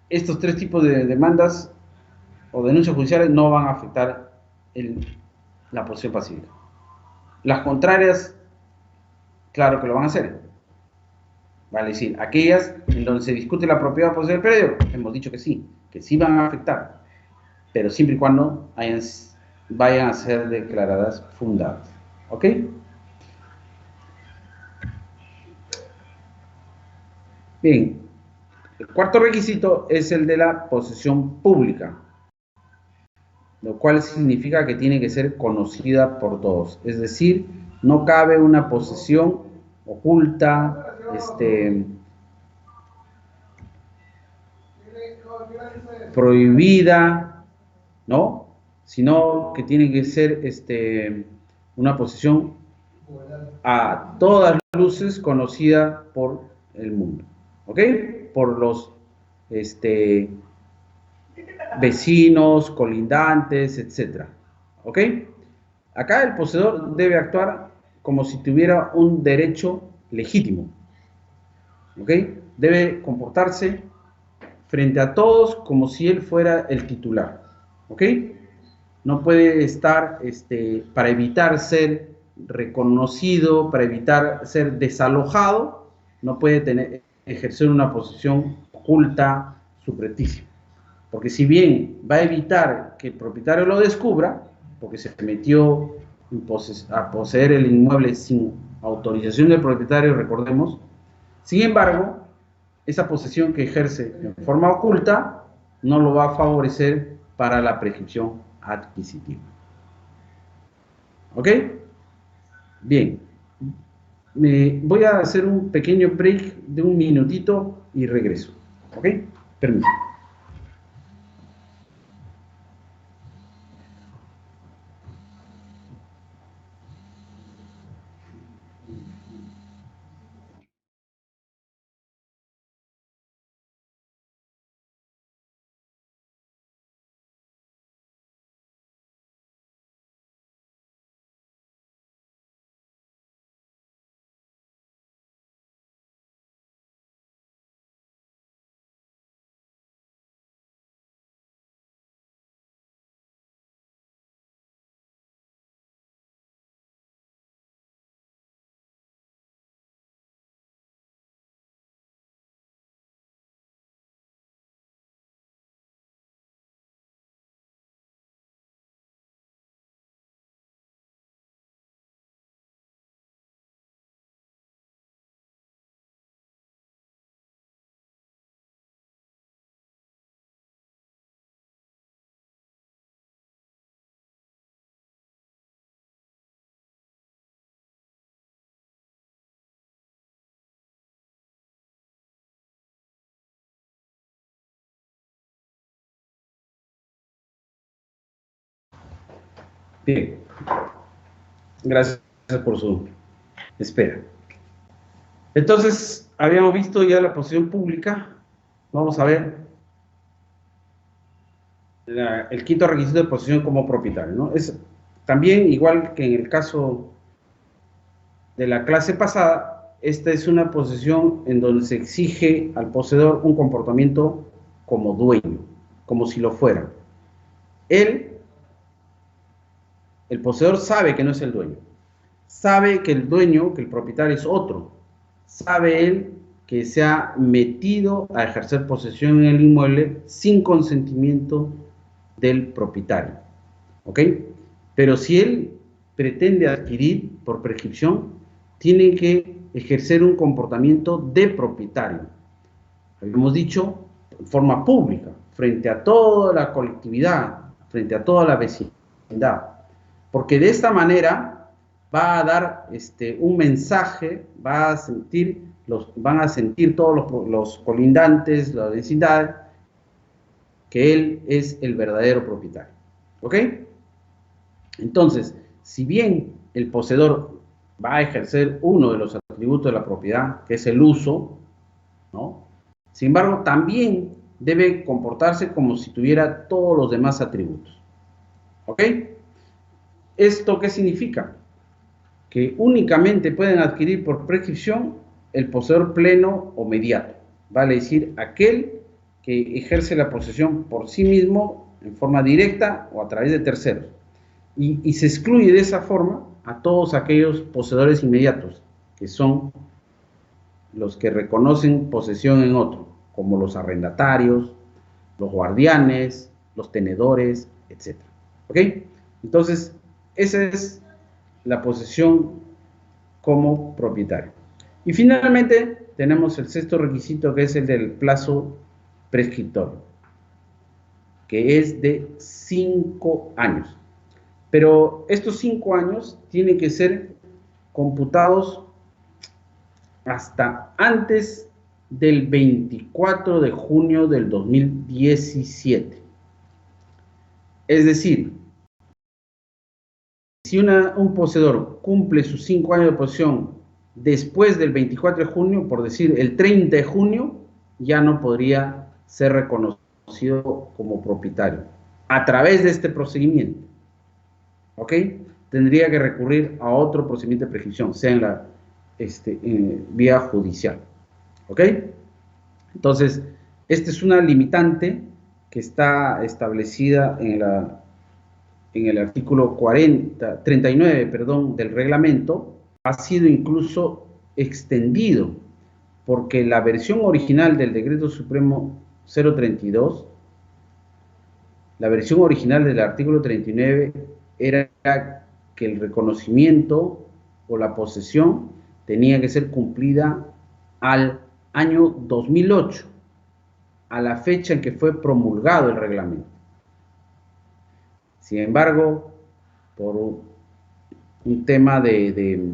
S1: estos tres tipos de demandas o denuncias judiciales no van a afectar la posesión pacífica. Las contrarias, claro que lo van a hacer. Vale decir, aquellas en donde se discute la propiedad o posesión del predio, hemos dicho que sí van a afectar, pero siempre y cuando vayan a ser declaradas fundadas. ¿Ok? Bien, el cuarto requisito es el de la posesión pública, lo cual significa que tiene que ser conocida por todos. Es decir, no cabe una posesión oculta, prohibida, ¿no? Sino que tiene que ser una posesión a todas luces conocida por el mundo, ¿ok? Por los vecinos, colindantes, etc. ¿Ok? Acá el poseedor debe actuar como si tuviera un derecho legítimo, ¿ok? Debe comportarse frente a todos como si él fuera el titular, ¿ok? No puede estar, para evitar ser reconocido, para evitar ser desalojado, no puede ejercer una posición oculta, subrepticia. Porque si bien va a evitar que el propietario lo descubra, porque se metió a poseer el inmueble sin autorización del propietario, recordemos, sin embargo, esa posesión que ejerce en forma oculta no lo va a favorecer para la prescripción adquisitiva. ¿Ok? Bien. Voy a hacer un pequeño break de un minutito y regreso. ¿Ok? Permiso. Bien. Gracias por su espera. Entonces, habíamos visto ya la posesión pública. Vamos a ver el quinto requisito de posesión como propietario, ¿no? Es también, igual que en el caso de la clase pasada, esta es una posesión en donde se exige al poseedor un comportamiento como dueño, como si lo fuera. Él, el poseedor, sabe que no es el dueño, sabe que el dueño, que el propietario es otro, sabe él que se ha metido a ejercer posesión en el inmueble sin consentimiento del propietario, ¿ok? Pero si él pretende adquirir por prescripción, tiene que ejercer un comportamiento de propietario. Habíamos dicho, en forma pública, frente a toda la colectividad, frente a toda la vecindad. Porque de esta manera va a dar un mensaje, van a sentir todos los colindantes, la vecindad, que él es el verdadero propietario. ¿Ok? Entonces, si bien el poseedor va a ejercer uno de los atributos de la propiedad, que es el uso, ¿no? Sin embargo, también debe comportarse como si tuviera todos los demás atributos. ¿Ok? ¿Esto qué significa? Que únicamente pueden adquirir por prescripción el poseedor pleno o mediato, vale decir, aquel que ejerce la posesión por sí mismo en forma directa o a través de terceros. Y se excluye de esa forma a todos aquellos poseedores inmediatos, que son los que reconocen posesión en otro, como los arrendatarios, los guardianes, los tenedores, etc. ¿Ok? Entonces, esa es la posesión como propietario. Y finalmente tenemos el sexto requisito, que es el del plazo prescriptorio, que es de 5 años. Pero estos 5 años tienen que ser computados hasta antes del 24 de junio del 2017. Es decir, si un poseedor cumple sus 5 años de posesión después del 24 de junio, por decir el 30 de junio, ya no podría ser reconocido como propietario a través de este procedimiento. ¿Ok? Tendría que recurrir a otro procedimiento de prescripción, sea en la vía judicial. ¿Ok? Entonces, esta es una limitante que está establecida en el artículo 39, del reglamento. Ha sido incluso extendido, porque la versión original del Decreto Supremo 032, la versión original del artículo 39 era que el reconocimiento o la posesión tenía que ser cumplida al año 2008, a la fecha en que fue promulgado el reglamento. Sin embargo, por un tema de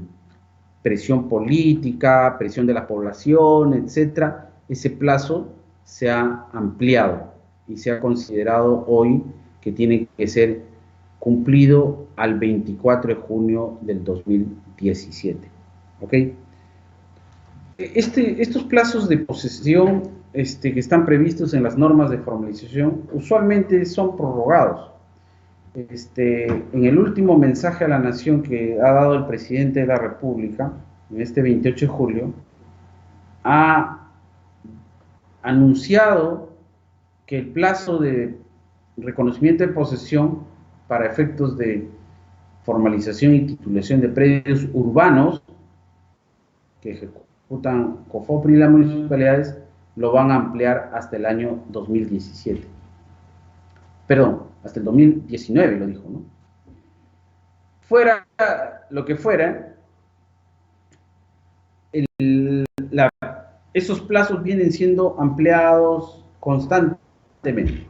S1: presión política, presión de la población, etcétera, ese plazo se ha ampliado y se ha considerado hoy que tiene que ser cumplido al 24 de junio del 2017. ¿Ok? Estos plazos de posesión que están previstos en las normas de formalización usualmente son prorrogados. En el último mensaje a la nación que ha dado el presidente de la República, en este 28 de julio, ha anunciado que el plazo de reconocimiento de posesión para efectos de formalización y titulación de predios urbanos que ejecutan COFOPRI y las municipalidades lo van a ampliar hasta el año 2017. Perdón, hasta el 2019 lo dijo, ¿no? Fuera lo que fuera, esos plazos vienen siendo ampliados constantemente.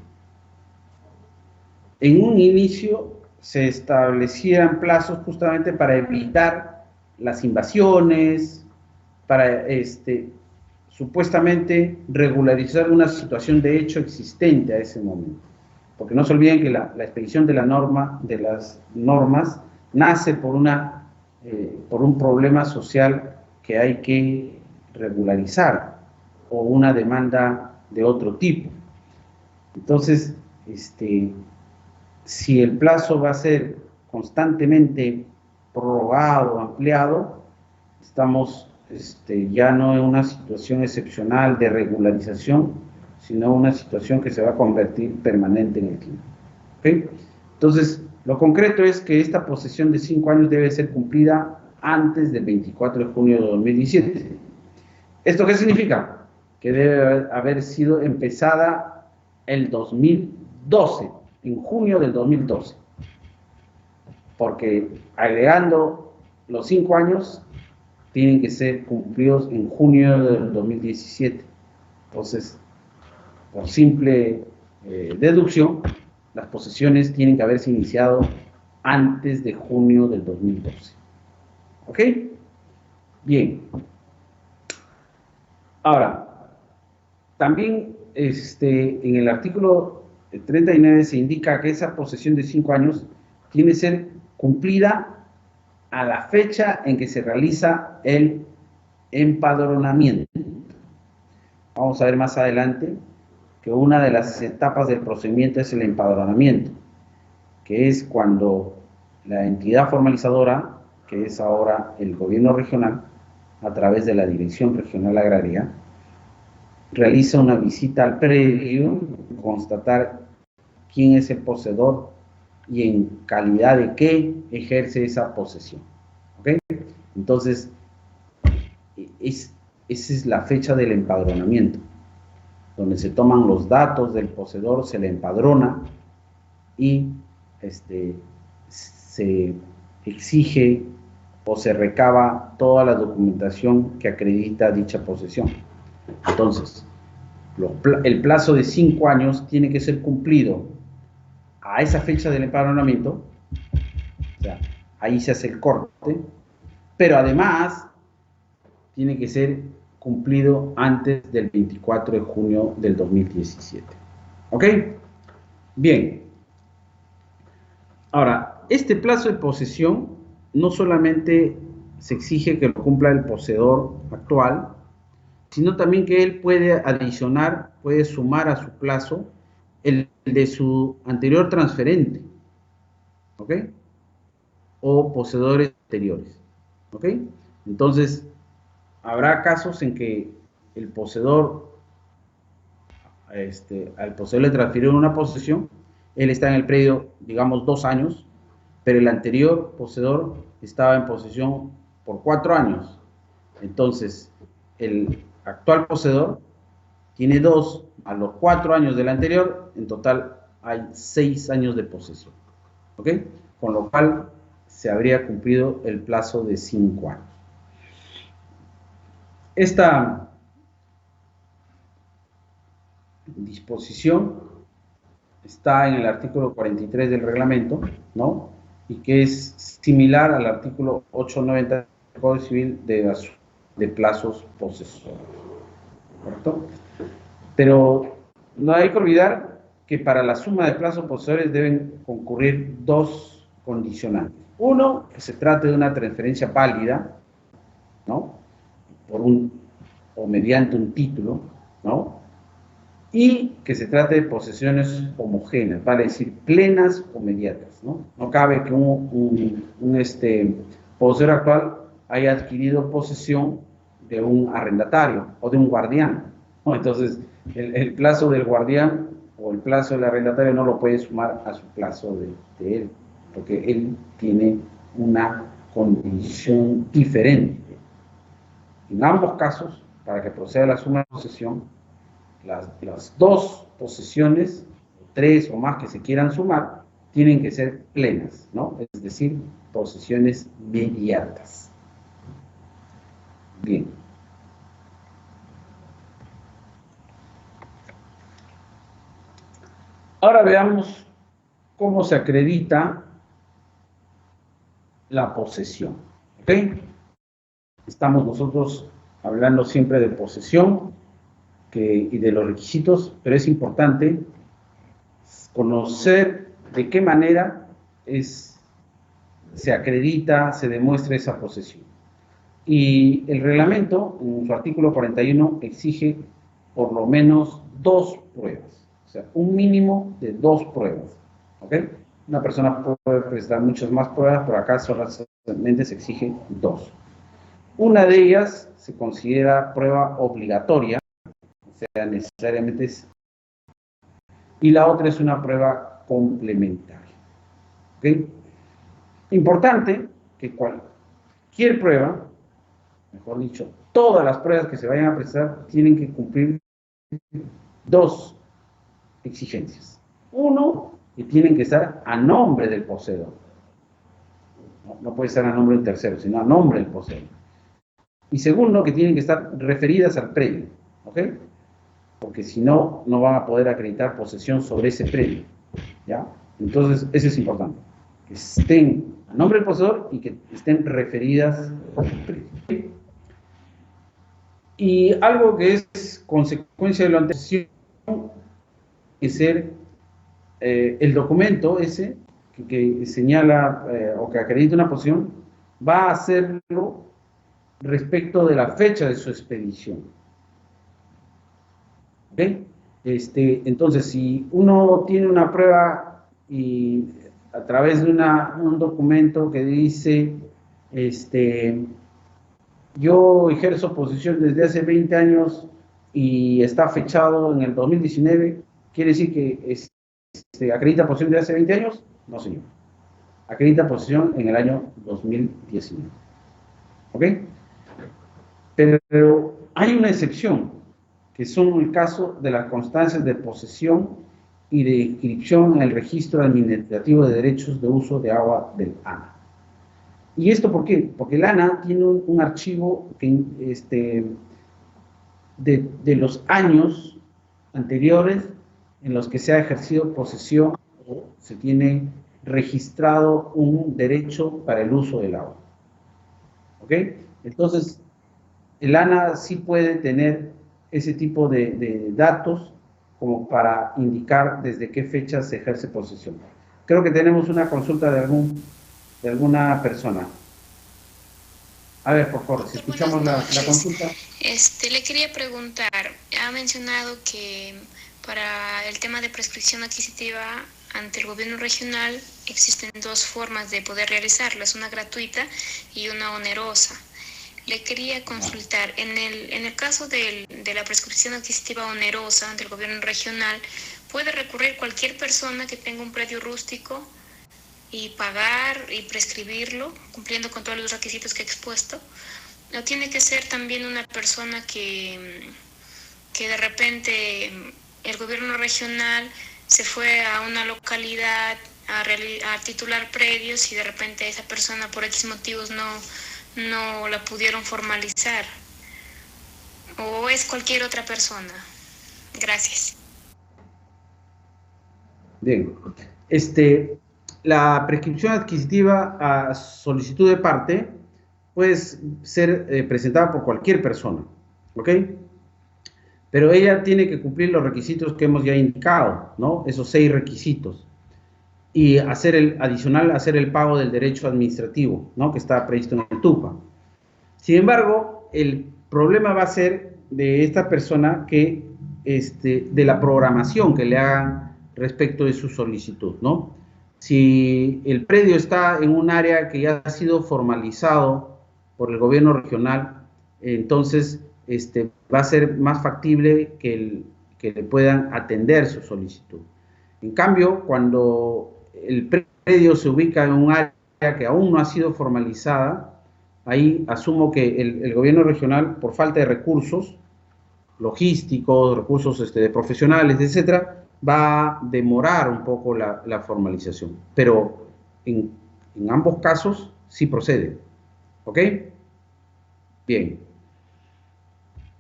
S1: En un inicio se establecían plazos justamente para evitar las invasiones, para supuestamente regularizar una situación de hecho existente a ese momento. Porque no se olviden que la expedición de las normas nace por un problema social que hay que regularizar o una demanda de otro tipo. Entonces, si el plazo va a ser constantemente prorrogado, ampliado, estamos ya no en una situación excepcional de regularización, sino una situación que se va a convertir permanente en el tiempo. ¿Okay? Entonces, lo concreto es que esta posesión de 5 años debe ser cumplida antes del 24 de junio de 2017. ¿Esto qué significa? Que debe haber sido empezada el 2012, en junio del 2012. Porque agregando los 5 años, tienen que ser cumplidos en junio del 2017. Entonces, por simple deducción, las posesiones tienen que haberse iniciado antes de junio del 2012. ¿Ok? Bien. Ahora, también en el artículo 39 se indica que esa posesión de 5 años tiene que ser cumplida a la fecha en que se realiza el empadronamiento. Vamos a ver más adelante que una de las etapas del procedimiento es el empadronamiento, que es cuando la entidad formalizadora, que es ahora el gobierno regional, a través de la Dirección Regional Agraria, realiza una visita al predio, constatar quién es el poseedor y en calidad de qué ejerce esa posesión. ¿Ok? Entonces, esa es la fecha del empadronamiento, donde se toman los datos del poseedor, se le empadrona y se exige o se recaba toda la documentación que acredita dicha posesión. Entonces, el plazo de 5 años tiene que ser cumplido a esa fecha del empadronamiento, o sea, ahí se hace el corte, pero además tiene que ser cumplido antes del 24 de junio del 2017. ¿Ok? Bien. Ahora, este plazo de posesión no solamente se exige que lo cumpla el poseedor actual, sino también que él puede adicionar, puede sumar a su plazo el de su anterior transferente, ¿ok? O poseedores anteriores, ¿ok? Entonces, habrá casos en que el poseedor, al poseedor le transfirieron una posesión, él está en el predio, digamos, 2 años, pero el anterior poseedor estaba en posesión por 4 años. Entonces, el actual poseedor tiene 2 a los 4 años del anterior, en total hay 6 años de posesión. ¿Ok? Con lo cual se habría cumplido el plazo de 5 años. Esta disposición está en el artículo 43 del reglamento, ¿no? Y que es similar al artículo 890 del Código Civil de plazos posesorios. ¿Correcto? Pero no hay que olvidar que para la suma de plazos posesorios deben concurrir 2 condicionantes. Uno, que se trate de una transferencia válida, ¿no? O mediante un título, ¿no? Y que se trate de posesiones homogéneas, vale decir, plenas o mediatas, ¿no? No cabe que un poseedor actual haya adquirido posesión de un arrendatario o de un guardián, ¿no? Entonces, el plazo del guardián o el plazo del arrendatario no lo puede sumar a su plazo de él, porque él tiene una condición diferente. En ambos casos, para que proceda la suma de posesión, las 2 posesiones, 3 o más que se quieran sumar, tienen que ser plenas, ¿no? Es decir, posesiones mediatas. Bien. Ahora veamos cómo se acredita la posesión. ¿Ok? Estamos nosotros hablando siempre de posesión y de los requisitos, pero es importante conocer de qué manera se acredita, se demuestra esa posesión. Y el reglamento, en su artículo 41, exige por lo menos 2 pruebas, o sea, un mínimo de 2 pruebas. ¿Ok? Una persona puede presentar muchas más pruebas, pero acá solamente se exige 2. Una de ellas se considera prueba obligatoria, o sea, necesariamente y la otra es una prueba complementaria. ¿Ok? Importante que cualquier prueba, mejor dicho, todas las pruebas que se vayan a presentar tienen que cumplir 2 exigencias. Uno, que tienen que estar a nombre del poseedor. No puede estar a nombre del tercero, sino a nombre del poseedor. Y segundo, que tienen que estar referidas al predio. ¿Ok? Porque si no, no van a poder acreditar posesión sobre ese predio. ¿Ya? Entonces, eso es importante. Que estén a nombre del poseedor y que estén referidas al predio. Y algo que es consecuencia de lo anterior es ser el documento ese que señala o que acredita una posesión, va a hacerlo respecto de la fecha de su expedición. ¿Ok? Entonces, si uno tiene una prueba y a través de un documento que dice, yo ejerzo posesión desde hace 20 años y está fechado en el 2019, ¿quiere decir que acredita posesión de hace 20 años? No, señor. Acredita posesión en el año 2019. ¿Ok? Pero hay una excepción, que son el caso de las constancias de posesión y de inscripción en el registro administrativo de derechos de uso de agua del ANA. ¿Y esto por qué? Porque el ANA tiene un archivo que, de los años anteriores en los que se ha ejercido posesión o se tiene registrado un derecho para el uso del agua. ¿Ok? Entonces, el ANA sí puede tener ese tipo de datos como para indicar desde qué fecha se ejerce posesión. Creo que tenemos una consulta de alguna persona. A ver, por favor, si escuchamos la consulta.
S2: Le quería preguntar, ha mencionado que para el tema de prescripción adquisitiva ante el gobierno regional existen dos formas de poder realizarlas, una gratuita y una onerosa. Le quería consultar, en el caso de la prescripción adquisitiva onerosa ante el gobierno regional, ¿puede recurrir cualquier persona que tenga un predio rústico y pagar y prescribirlo, cumpliendo con todos los requisitos que he expuesto? ¿O tiene que ser también una persona que de repente el gobierno regional se fue a una localidad a titular predios y de repente esa persona por X motivos no la pudieron formalizar? ¿O es cualquier otra persona? Gracias.
S1: Bien. La prescripción adquisitiva a solicitud de parte puede ser presentada por cualquier persona, ¿ok? Pero ella tiene que cumplir los requisitos que hemos ya indicado, ¿no? Esos 6 requisitos. Y hacer el pago del derecho administrativo, ¿no? Que está previsto en el TUPA. Sin embargo, el problema va a ser de esta persona que, de la programación que le hagan respecto de su solicitud, ¿no? Si el predio está en un área que ya ha sido formalizado por el gobierno regional, entonces va a ser más factible que le puedan atender su solicitud. En cambio, cuando el predio se ubica en un área que aún no ha sido formalizada, ahí asumo que el gobierno regional, por falta de recursos logísticos, recursos de profesionales, etcétera, va a demorar un poco la formalización. Pero en ambos casos sí procede. ¿Ok? Bien.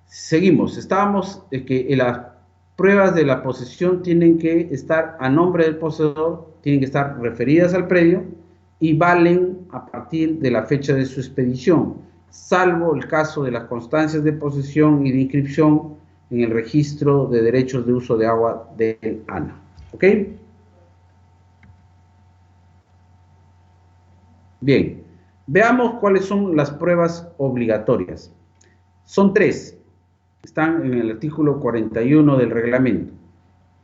S1: Seguimos. Estábamos en que las pruebas de la posesión tienen que estar a nombre del poseedor, tienen que estar referidas al predio y valen a partir de la fecha de su expedición, salvo el caso de las constancias de posesión y de inscripción en el registro de derechos de uso de agua del ANA. ¿Ok? Bien, veamos cuáles son las pruebas obligatorias. Son 3, están en el artículo 41 del reglamento.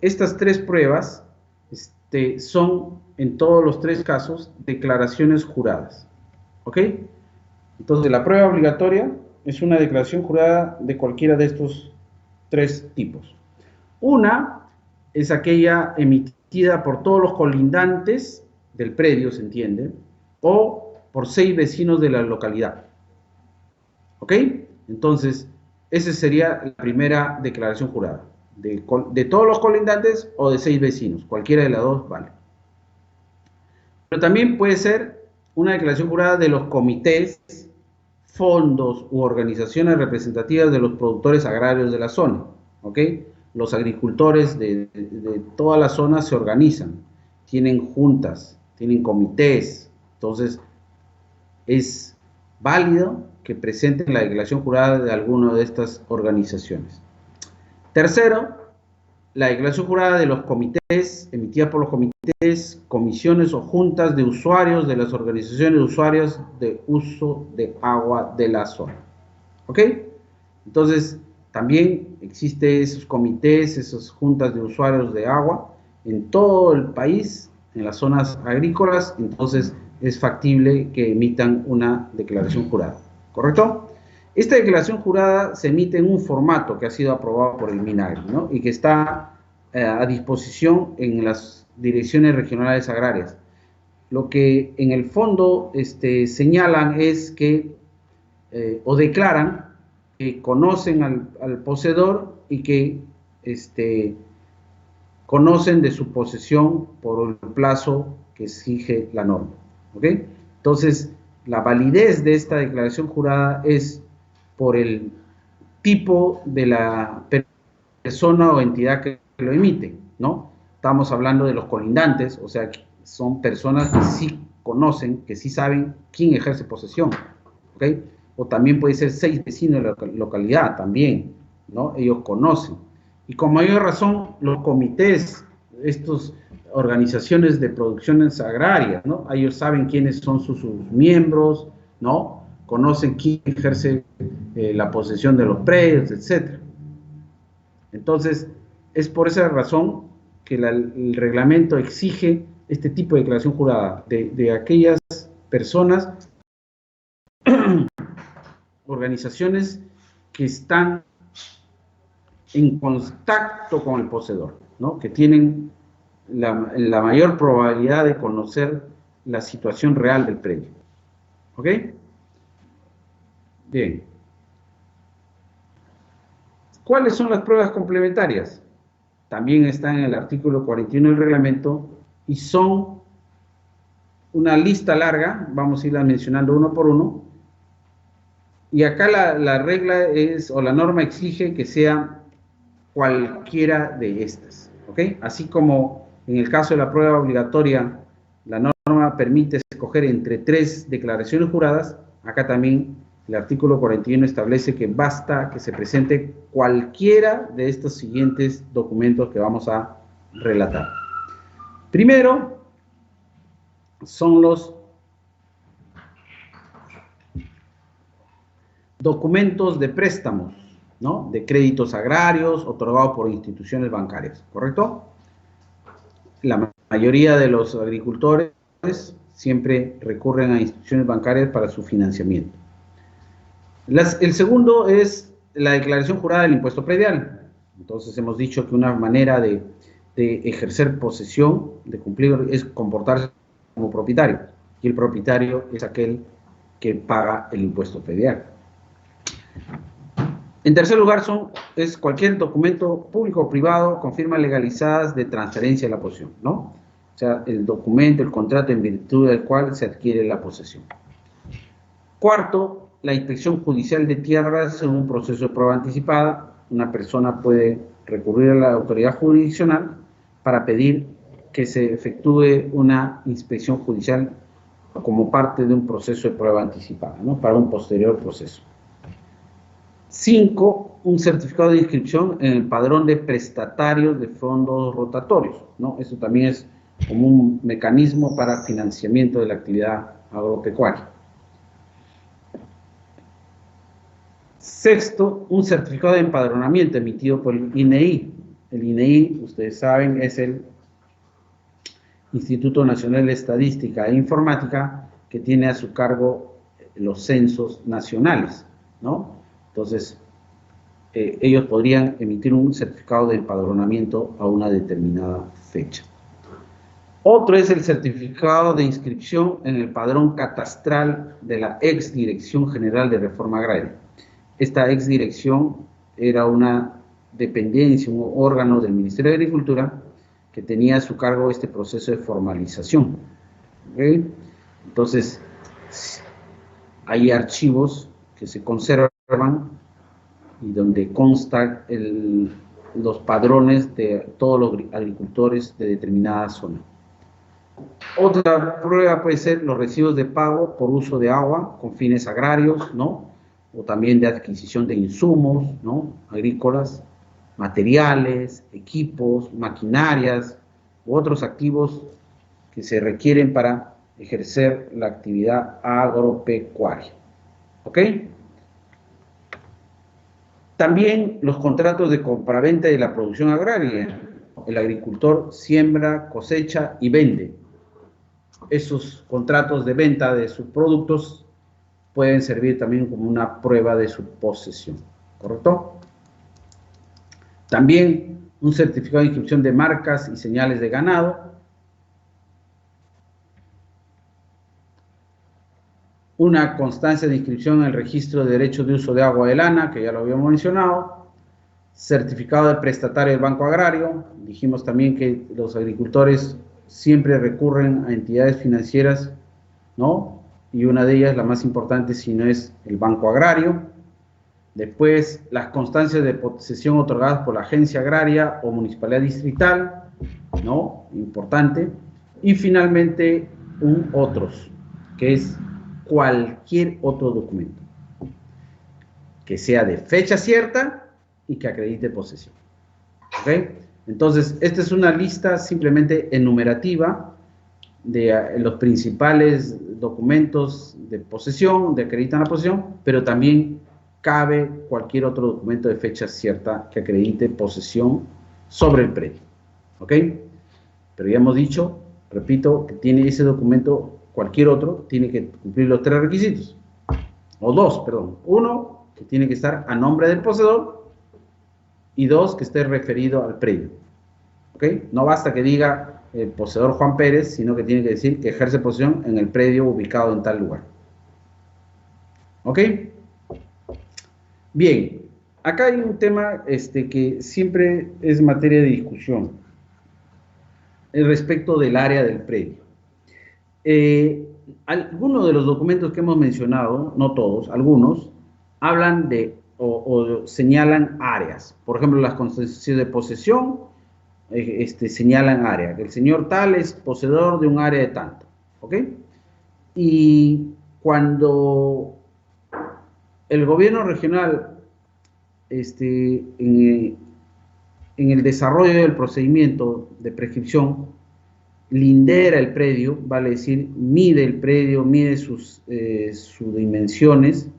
S1: Estas 3 pruebas son, en todos los 3 casos, declaraciones juradas. ¿Ok? Entonces, la prueba obligatoria es una declaración jurada de cualquiera de estos 3 tipos. Una es aquella emitida por todos los colindantes del predio, ¿se entiende? O por 6 vecinos de la localidad. ¿Ok? Entonces, esa sería la primera declaración jurada. De todos los colindantes o de 6 vecinos. Cualquiera de las dos vale. Pero también puede ser una declaración jurada de los comités, fondos u organizaciones representativas de los productores agrarios de la zona. ¿Ok? Los agricultores de toda la zona se organizan, tienen juntas, tienen comités. Entonces, es válido que presenten la declaración jurada de alguna de estas organizaciones. Tercero, la declaración jurada de los comités, emitida por los comités, comisiones o juntas de usuarios de las organizaciones de usuarios de uso de agua de la zona. ¿Ok? Entonces, también existen esos comités, esas juntas de usuarios de agua en todo el país, en las zonas agrícolas, entonces es factible que emitan una declaración jurada. ¿Correcto? Esta declaración jurada se emite en un formato que ha sido aprobado por el MINAGRI, ¿no? Y que está a disposición en las direcciones regionales agrarias. Lo que en el fondo señalan es que, o declaran, que conocen al poseedor y que conocen de su posesión por el plazo que exige la norma. ¿Ok? Entonces, la validez de esta declaración jurada es por el tipo de la persona o entidad que lo emite, ¿no? Estamos hablando de los colindantes, o sea, que son personas que sí conocen, que sí saben quién ejerce posesión, ¿ok? O también puede ser 6 vecinos de la localidad también, ¿no? Ellos conocen. Y con mayor razón, los comités, estas organizaciones de producciones agrarias, ¿no? Ellos saben quiénes son sus miembros, ¿no? Conocen quién ejerce la posesión de los predios, etc. Entonces, es por esa razón que el reglamento exige este tipo de declaración jurada de aquellas personas, organizaciones que están en contacto con el poseedor, ¿no? Que tienen la mayor probabilidad de conocer la situación real del predio. ¿Ok? Bien. ¿Cuáles son las pruebas complementarias? También están en el artículo 41 del reglamento y son una lista larga, vamos a irlas mencionando uno por uno. Y acá la regla es, o la norma exige que sea cualquiera de estas, ¿ok? Así como en el caso de la prueba obligatoria, la norma permite escoger entre 3 declaraciones juradas, acá también el artículo 41 establece que basta que se presente cualquiera de estos siguientes documentos que vamos a relatar. Primero, son los documentos de préstamos, ¿no? De créditos agrarios otorgados por instituciones bancarias, ¿correcto? La mayoría de los agricultores siempre recurren a instituciones bancarias para su financiamiento. El segundo es la declaración jurada del impuesto predial. Entonces hemos dicho que una manera de ejercer posesión, de cumplir, es comportarse como propietario. Y el propietario es aquel que paga el impuesto predial. En tercer lugar, es cualquier documento público o privado con firmas legalizadas de transferencia de la posesión, ¿no? O sea, el documento, el contrato en virtud del cual se adquiere la posesión. Cuarto, la inspección judicial de tierras en un proceso de prueba anticipada. Una persona puede recurrir a la autoridad jurisdiccional para pedir que se efectúe una inspección judicial como parte de un proceso de prueba anticipada, ¿no? Para un posterior proceso. 5, un certificado de inscripción en el padrón de prestatarios de fondos rotatorios, ¿no? Eso también es como un mecanismo para financiamiento de la actividad agropecuaria. Sexto, un certificado de empadronamiento emitido por el INEI. El INEI, ustedes saben, es el Instituto Nacional de Estadística e Informática, que tiene a su cargo los censos nacionales, ¿no? Entonces, ellos podrían emitir un certificado de empadronamiento a una determinada fecha. Otro es el certificado de inscripción en el padrón catastral de la ex Dirección General de Reforma Agraria. Esta ex dirección era una dependencia, un órgano del Ministerio de Agricultura que tenía a su cargo este proceso de formalización. ¿Okay? Entonces, hay archivos que se conservan y donde constan los padrones de todos los agricultores de determinada zona. Otra prueba puede ser los recibos de pago por uso de agua con fines agrarios, ¿no? O también de adquisición de insumos, ¿no? Agrícolas, materiales, equipos, maquinarias u otros activos que se requieren para ejercer la actividad agropecuaria. ¿Ok? También los contratos de compraventa de la producción agraria. El agricultor siembra, cosecha y vende. Esos contratos de venta de sus productos pueden servir también como una prueba de su posesión, ¿correcto? También un certificado de inscripción de marcas y señales de ganado, una constancia de inscripción en el registro de derechos de uso de agua de lana, que ya lo habíamos mencionado, certificado de prestatario del Banco Agrario. Dijimos también que los agricultores siempre recurren a entidades financieras, ¿no? Y una de ellas, la más importante, si no es el Banco Agrario. Después, las constancias de posesión otorgadas por la agencia agraria o municipalidad distrital, ¿no? Importante. Y finalmente, un otros, que es cualquier otro documento que sea de fecha cierta y que acredite posesión. ¿Ok? Entonces, esta es una lista simplemente enumerativa de los principales documentos de posesión, de acreditan la posesión, pero también cabe cualquier otro documento de fecha cierta que acredite posesión sobre el predio. ¿Ok? Pero ya hemos dicho, repito, que tiene ese documento, cualquier otro, tiene que cumplir los 3 requisitos. O 2, perdón. 1, que tiene que estar a nombre del poseedor, y 2, que esté referido al predio. ¿Ok? No basta que diga el poseedor Juan Pérez, sino que tiene que decir que ejerce posesión en el predio ubicado en tal lugar. ¿Ok? Bien, acá hay un tema que siempre es materia de discusión respecto del área del predio. Algunos de los documentos que hemos mencionado, no todos, algunos, hablan de o señalan áreas. Por ejemplo, las concesiones de posesión señalan área. El señor tal es poseedor de un área de tanto. ¿Ok? Y cuando el gobierno regional, en el desarrollo del procedimiento de prescripción, lindera el predio, vale decir, mide el predio, mide sus dimensiones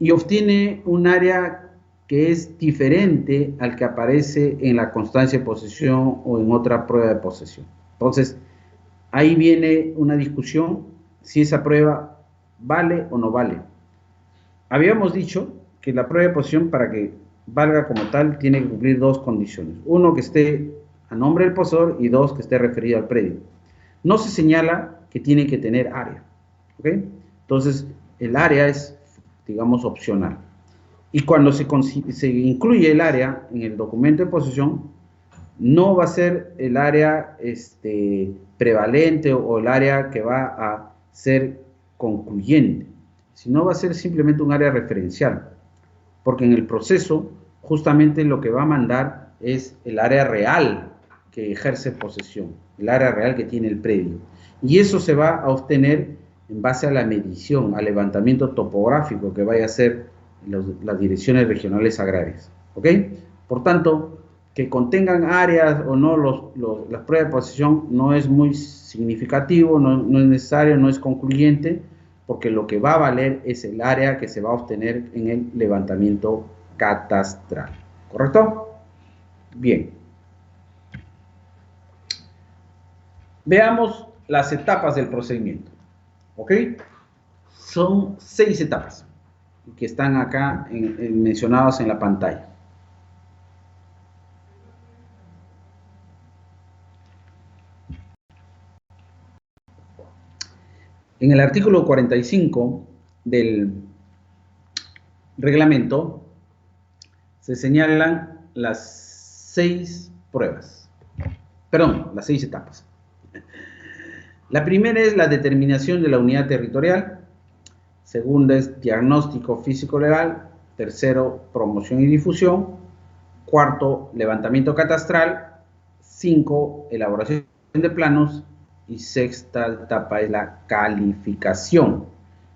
S1: y obtiene un área que es diferente al que aparece en la constancia de posesión o en otra prueba de posesión. Entonces, ahí viene una discusión si esa prueba vale o no vale. Habíamos dicho que la prueba de posesión, para que valga como tal, tiene que cumplir 2 condiciones. 1, que esté a nombre del poseedor, y 2, que esté referido al predio. No se señala que tiene que tener área. ¿Ok? Entonces, el área es, digamos, opcional. Y cuando se incluye el área en el documento de posesión, no va a ser el área prevalente o el área que va a ser concluyente, sino va a ser simplemente un área referencial, porque en el proceso justamente lo que va a mandar es el área real que ejerce posesión, el área real que tiene el predio, y eso se va a obtener en base a la medición, al levantamiento topográfico que vaya a hacer las direcciones regionales agrarias. ¿Ok? Por tanto, que contengan áreas o no las pruebas de posesión no es muy significativo, no es necesario, no es concluyente, porque lo que va a valer es el área que se va a obtener en el levantamiento catastral. ¿Correcto? Bien. Veamos las etapas del procedimiento. ¿Ok? Son 6 etapas que están acá mencionadas en la pantalla. En el artículo 45 del reglamento se señalan las 6 pruebas, perdón, las 6 etapas. La primera es la determinación de la unidad territorial, segunda es diagnóstico físico-legal, tercero, promoción y difusión, cuarto, levantamiento catastral, 5, elaboración de planos y sexta etapa es la calificación.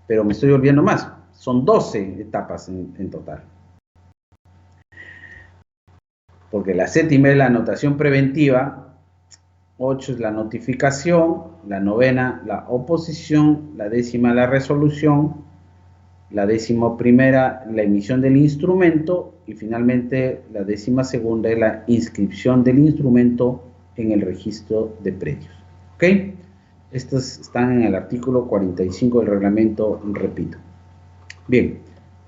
S1: Pero me estoy olvidando más, son 12 etapas en total. Porque la séptima es la anotación preventiva, 8 es la notificación, la novena la oposición, la décima la resolución, la 11ª la emisión del instrumento y finalmente la 12ª es la inscripción del instrumento en el registro de predios. ¿Ok? Estos están en el artículo 45 del reglamento, repito. Bien,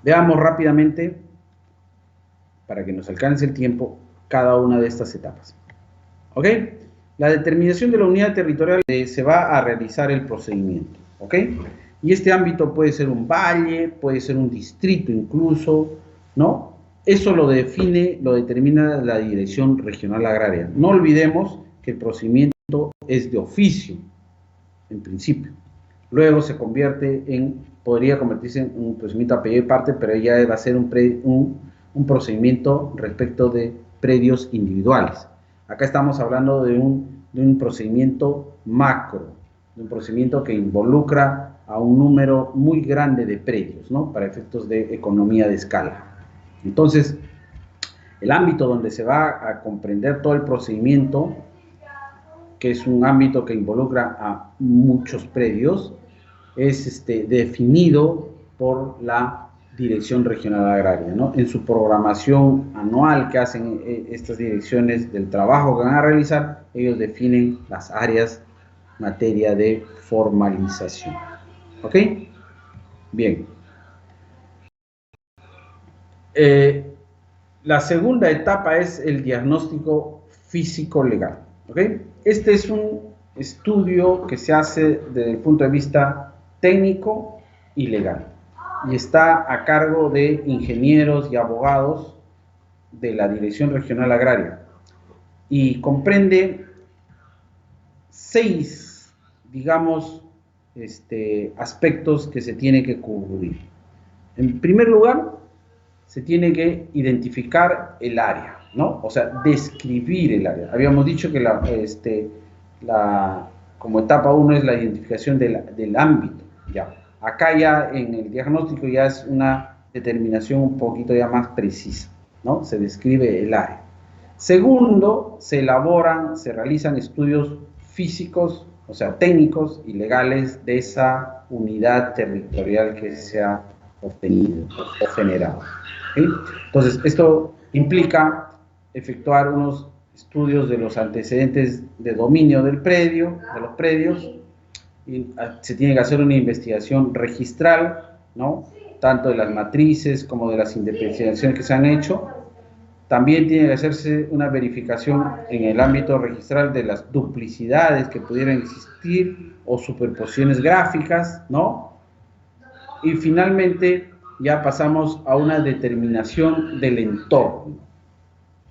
S1: veamos rápidamente, para que nos alcance el tiempo, cada una de estas etapas. ¿Ok? La determinación de la unidad territorial se va a realizar el procedimiento. ¿Ok? Y este ámbito puede ser un valle, puede ser un distrito incluso, ¿no? Eso lo determina la Dirección Regional Agraria. No olvidemos que el procedimiento es de oficio, en principio. Luego se podría convertirse en un procedimiento a pedido de parte, pero ya va a ser un procedimiento respecto de predios individuales. Acá estamos hablando de un procedimiento macro, de un procedimiento que involucra a un número muy grande de predios, ¿no? Para efectos de economía de escala. Entonces, el ámbito donde se va a comprender todo el procedimiento, que es un ámbito que involucra a muchos predios, es definido por la Dirección Regional Agraria, ¿no? En su programación anual que hacen estas direcciones del trabajo que van a realizar, ellos definen las áreas en materia de formalización. ¿Ok? Bien. La segunda etapa es el diagnóstico físico-legal. ¿Ok? Este es un estudio que se hace desde el punto de vista técnico y legal. Y está a cargo de ingenieros y abogados de la Dirección Regional Agraria. Y comprende 6, digamos, aspectos que se tiene que cubrir. En primer lugar, se tiene que identificar el área, ¿no? O sea, describir el área. Habíamos dicho que como etapa 1 es la identificación del ámbito, ya. Acá ya en el diagnóstico ya es una determinación un poquito ya más precisa, ¿no? Se describe el área. Segundo, se realizan estudios físicos, o sea, técnicos y legales de esa unidad territorial que se ha obtenido o generado. ¿Sí? Entonces, esto implica efectuar unos estudios de los antecedentes de dominio del predio, de los predios, y se tiene que hacer una investigación registral, ¿no? Tanto de las matrices como de las independenciaciones que se han hecho. También tiene que hacerse una verificación en el ámbito registral de las duplicidades que pudieran existir o superposiciones gráficas, ¿no? Y finalmente ya pasamos a una determinación del entorno,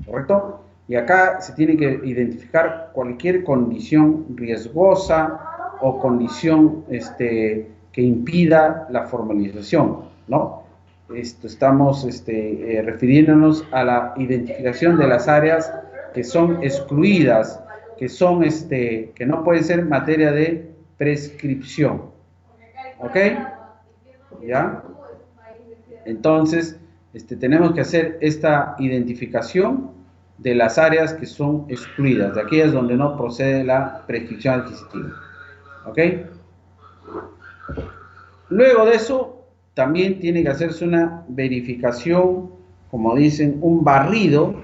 S1: ¿correcto? Y acá se tiene que identificar cualquier condición riesgosa o condición que impida la formalización, ¿no? Estamos refiriéndonos a la identificación de las áreas que son excluidas, que no pueden ser materia de prescripción. ¿Ok? ¿Ya? Entonces, tenemos que hacer esta identificación de las áreas que son excluidas, de aquellas donde no procede la prescripción adquisitiva. ¿Ok? Luego de eso, también tiene que hacerse una verificación, como dicen, un barrido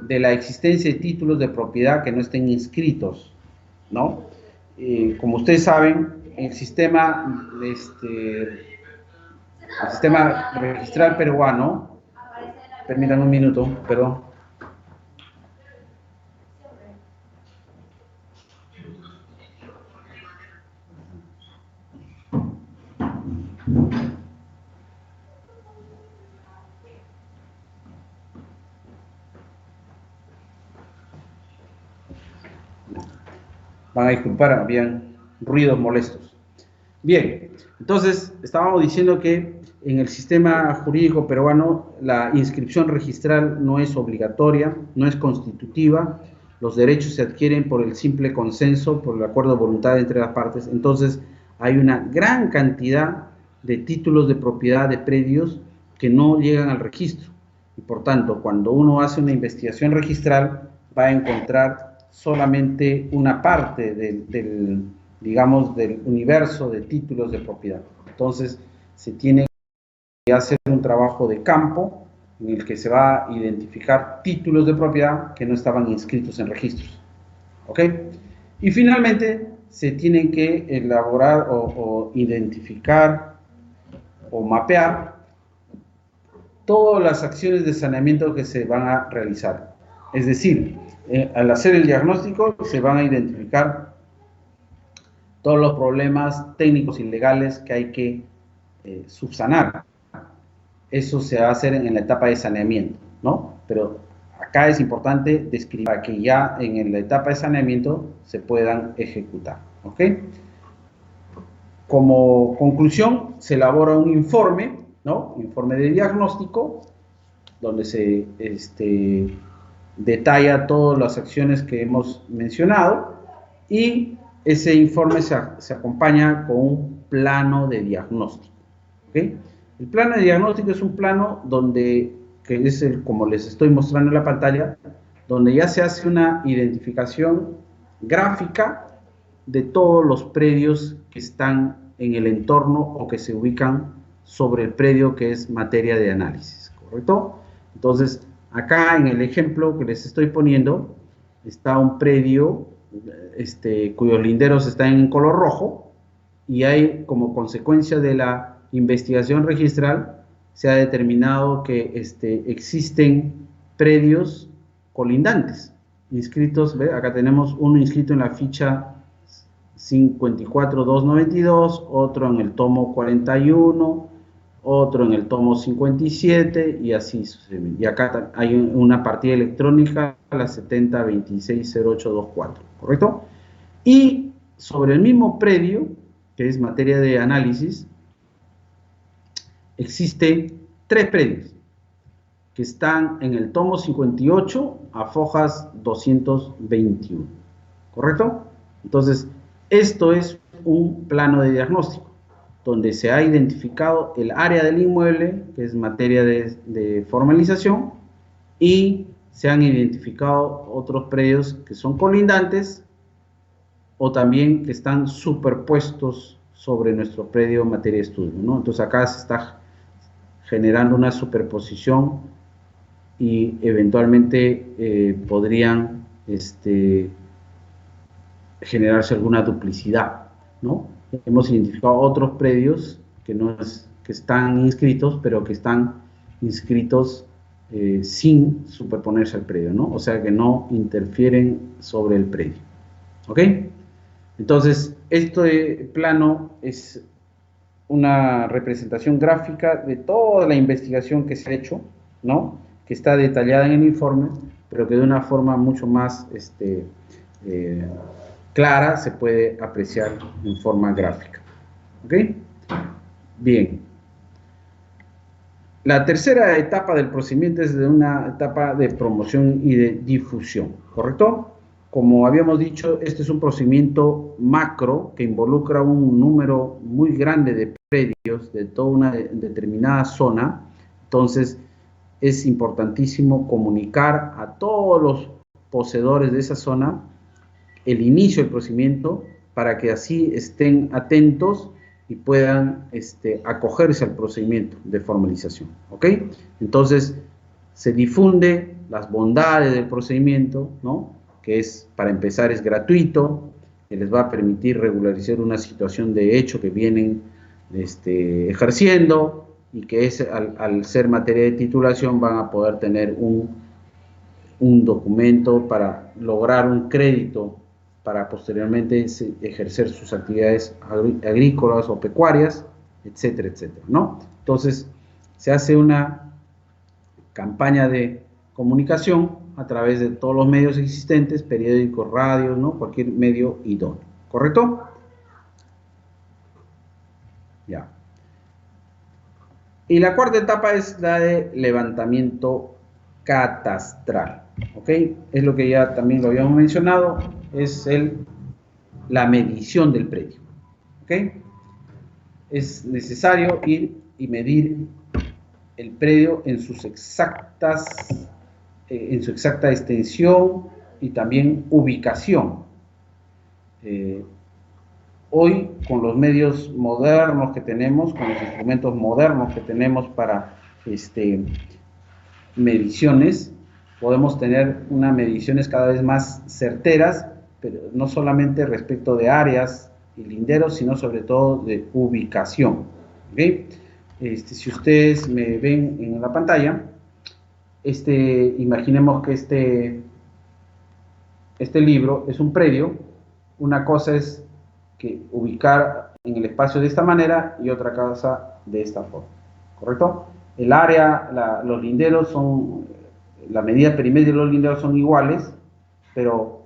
S1: de la existencia de títulos de propiedad que no estén inscritos, ¿no? Como ustedes saben, el sistema registral peruano, permítanme un minuto, perdón. Van a disculpar, habían ruidos molestos. Bien, entonces estábamos diciendo que en el sistema jurídico peruano la inscripción registral no es obligatoria, no es constitutiva. los derechos se adquieren por el simple consenso, por el acuerdo de voluntad entre las partes. Entonces, hay una gran cantidad de títulos de propiedad de predios que no llegan al registro. Y por tanto, cuando uno hace una investigación registral, va a encontrar solamente una parte digamos, del universo de títulos de propiedad. Entonces, se tiene que hacer un trabajo de campo en el que se va a identificar títulos de propiedad que no estaban inscritos en registros. ¿Ok? Y finalmente, se tienen que elaborar o identificar o mapear todas las acciones de saneamiento que se van a realizar. Es decir, al hacer el diagnóstico se van a identificar todos los problemas técnicos y legales que hay que subsanar. Eso se va a hacer en la etapa de saneamiento, ¿no? Pero acá es importante describir para que ya en la etapa de saneamiento se puedan ejecutar, ¿ok? Como conclusión, se elabora un informe, ¿no? Informe de diagnóstico, donde se detalla todas las acciones que hemos mencionado, y ese informe se acompaña con un plano de diagnóstico, ¿ok? El plano de diagnóstico es un plano donde, que es como les estoy mostrando en la pantalla, donde ya se hace una identificación gráfica de todos los predios que están en el entorno o que se ubican sobre el predio que es materia de análisis, ¿correcto? Entonces, acá en el ejemplo que les estoy poniendo, está un predio cuyos linderos están en color rojo, y hay, como consecuencia de la investigación registral, se ha determinado que existen predios colindantes, inscritos, ¿ve? Acá tenemos uno inscrito en la ficha 54292, otro en el tomo 41, otro en el tomo 57 y así sucesivamente. Y acá hay una partida electrónica, la 70260824, ¿correcto? Y sobre el mismo predio, que es materia de análisis, existen 3 predios que están en el tomo 58 a fojas 221, ¿correcto? Entonces, esto es un plano de diagnóstico, donde se ha identificado el área del inmueble, que es materia de formalización, y se han identificado otros predios que son colindantes o también que están superpuestos sobre nuestro predio materia de estudio, ¿no? Entonces acá se está generando una superposición y eventualmente podrían generarse alguna duplicidad, ¿no? Hemos identificado otros predios que están inscritos, pero que están inscritos sin superponerse al predio, ¿no? O sea que no interfieren sobre el predio, ¿ok? Entonces, este plano es una representación gráfica de toda la investigación que se ha hecho, ¿no? Que está detallada en el informe, pero que de una forma mucho más clara se puede apreciar en forma gráfica. ¿Ok? Bien. La tercera etapa del procedimiento es de una etapa de promoción y de difusión, ¿correcto? Como habíamos dicho, este es un procedimiento macro que involucra un número muy grande de predios de toda una determinada zona. Entonces, es importantísimo comunicar a todos los poseedores de esa zona el inicio del procedimiento para que así estén atentos y puedan acogerse al procedimiento de formalización, ¿ok? Entonces, se difunde las bondades del procedimiento, ¿no? Que es, para empezar, es gratuito, que les va a permitir regularizar una situación de hecho que vienen ejerciendo, y que al ser materia de titulación van a poder tener un documento para lograr un crédito para posteriormente ejercer sus actividades agrícolas o pecuarias, etcétera, etcétera, ¿no? Entonces, se hace una campaña de comunicación a través de todos los medios existentes, periódicos, radios, ¿no? Cualquier medio idóneo, ¿correcto? Ya. Y la cuarta etapa es la de levantamiento catastral. ¿Ok? Es lo que ya también lo habíamos mencionado, es la medición del predio. ¿Ok? Es necesario ir y medir el predio en su exacta extensión y también ubicación. Hoy, con los medios modernos que tenemos, con los instrumentos modernos que tenemos para mediciones, podemos tener unas mediciones cada vez más certeras, pero no solamente respecto de áreas y linderos, sino sobre todo de ubicación. ¿Okay? Si ustedes me ven en la pantalla, imaginemos que este libro es un predio. Una cosa es que ubicar en el espacio de esta manera y otra cosa de esta forma, ¿correcto? El área, los linderos son, la medida perimetral de los linderos son iguales, pero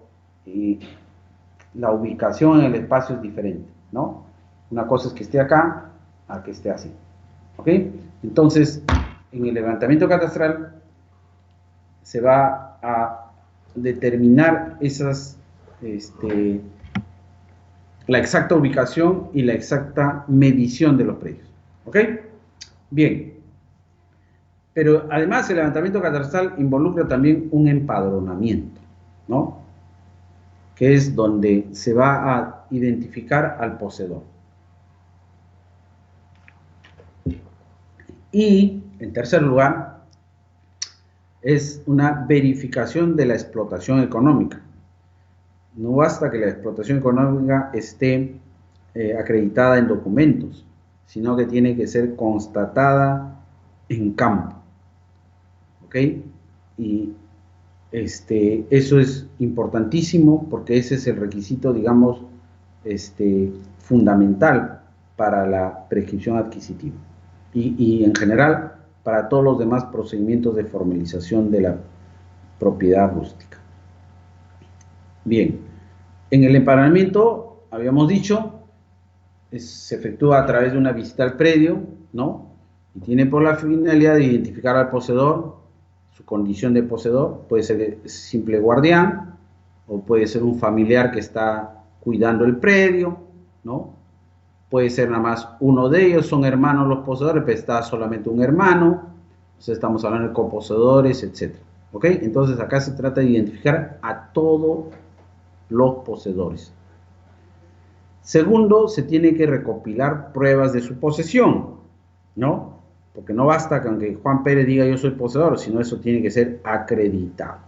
S1: la ubicación en el espacio es diferente, ¿no? Una cosa es que esté acá, a que esté así, ¿ok? Entonces, en el levantamiento catastral se va a determinar la exacta ubicación y la exacta medición de los predios, ¿ok? Bien. Pero además el levantamiento catastral involucra también un empadronamiento, ¿no? Que es donde se va a identificar al poseedor. Y, en tercer lugar, es una verificación de la explotación económica. No basta que la explotación económica esté acreditada en documentos, sino que tiene que ser constatada en campo. ¿Ok? Y eso es importantísimo porque ese es el requisito, digamos, fundamental para la prescripción adquisitiva y en general para todos los demás procedimientos de formalización de la propiedad rústica. Bien, en el empadronamiento, habíamos dicho, se efectúa a través de una visita al predio, ¿no? Y tiene por la finalidad de identificar al poseedor, su condición de poseedor, puede ser simple guardián, o puede ser un familiar que está cuidando el predio, ¿no? Puede ser nada más uno de ellos, son hermanos los poseedores, pero está solamente un hermano, entonces estamos hablando de coposeedores, etc. ¿Ok? Entonces acá se trata de identificar a todos los poseedores. Segundo, se tiene que recopilar pruebas de su posesión, ¿no? Porque no basta con que Juan Pérez diga yo soy poseedor, sino eso tiene que ser acreditado.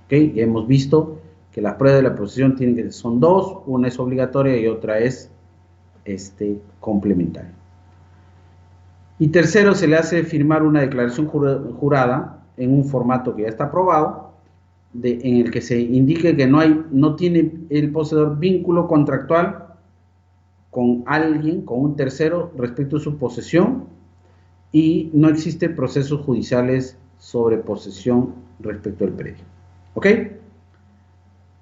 S1: ¿Ok? Ya hemos visto que las pruebas de la posesión son dos, una es obligatoria y otra es complementaria. Y tercero, se le hace firmar una declaración jurada en un formato que ya está aprobado, en el que se indique que no tiene el poseedor vínculo contractual con alguien, con un tercero respecto a su posesión, y no existen procesos judiciales sobre posesión respecto al predio. ¿Ok?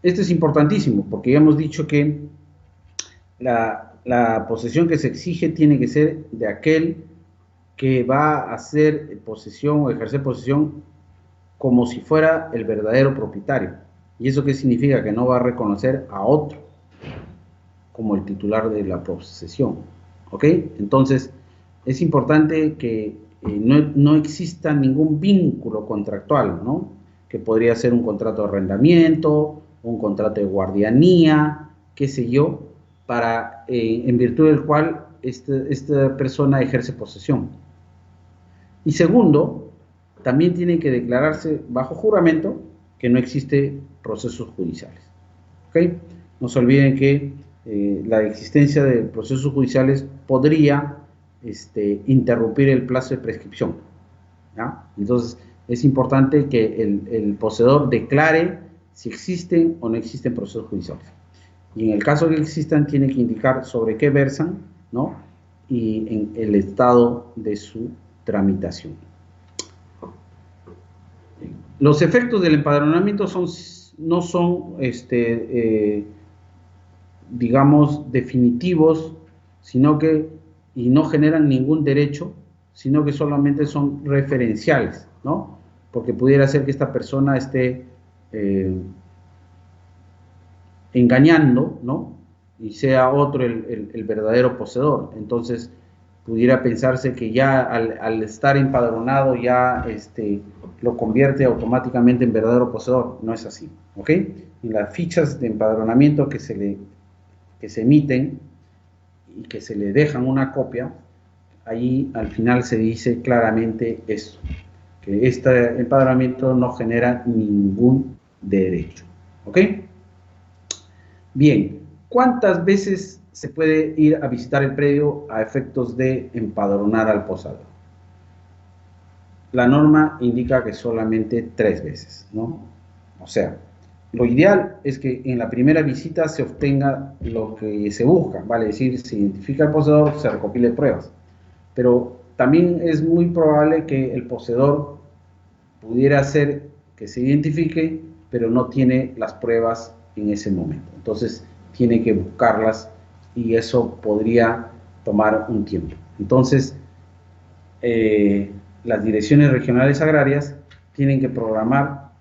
S1: Esto es importantísimo porque ya hemos dicho que la posesión que se exige tiene que ser de aquel que va a hacer posesión o ejercer posesión como si fuera el verdadero propietario. ¿Y eso qué significa? Que no va a reconocer a otro como el titular de la posesión. ¿Ok? Entonces, es importante que no exista ningún vínculo contractual, ¿no? Que podría ser un contrato de arrendamiento, un contrato de guardianía, qué sé yo, en virtud del cual esta persona ejerce posesión. Y segundo, también tiene que declararse bajo juramento que no existe procesos judiciales. ¿Ok? No se olviden que la existencia de procesos judiciales podría interrumpir el plazo de prescripción, ¿ya? Entonces, es importante que el poseedor declare si existen o no existen procesos judiciales. Y en el caso que existan, tiene que indicar sobre qué versan, ¿no? Y en el estado de su tramitación. Los efectos del empadronamiento no son, digamos, definitivos, y no generan ningún derecho, sino que solamente son referenciales, ¿no? porque pudiera ser que esta persona esté engañando, ¿no? Y sea otro el verdadero poseedor. Entonces, pudiera pensarse que ya al estar empadronado ya lo convierte automáticamente en verdadero poseedor. No es así, ¿ok? En las fichas de empadronamiento que se emiten y que se le dejan una copia, ahí al final se dice claramente eso, que este empadronamiento no genera ningún derecho, ¿ok? Bien, ¿cuántas veces se puede ir a visitar el predio a efectos de empadronar al poseedor? La norma indica que solamente 3 veces, ¿no? O sea, lo ideal es que en la primera visita se obtenga lo que se busca, vale decir, se identifica al poseedor, se recopile pruebas. Pero también es muy probable que el poseedor pudiera ser que se identifique, pero no tiene las pruebas en ese momento. Entonces, tiene que buscarlas y eso podría tomar un tiempo. Entonces, las direcciones regionales agrarias tienen que programar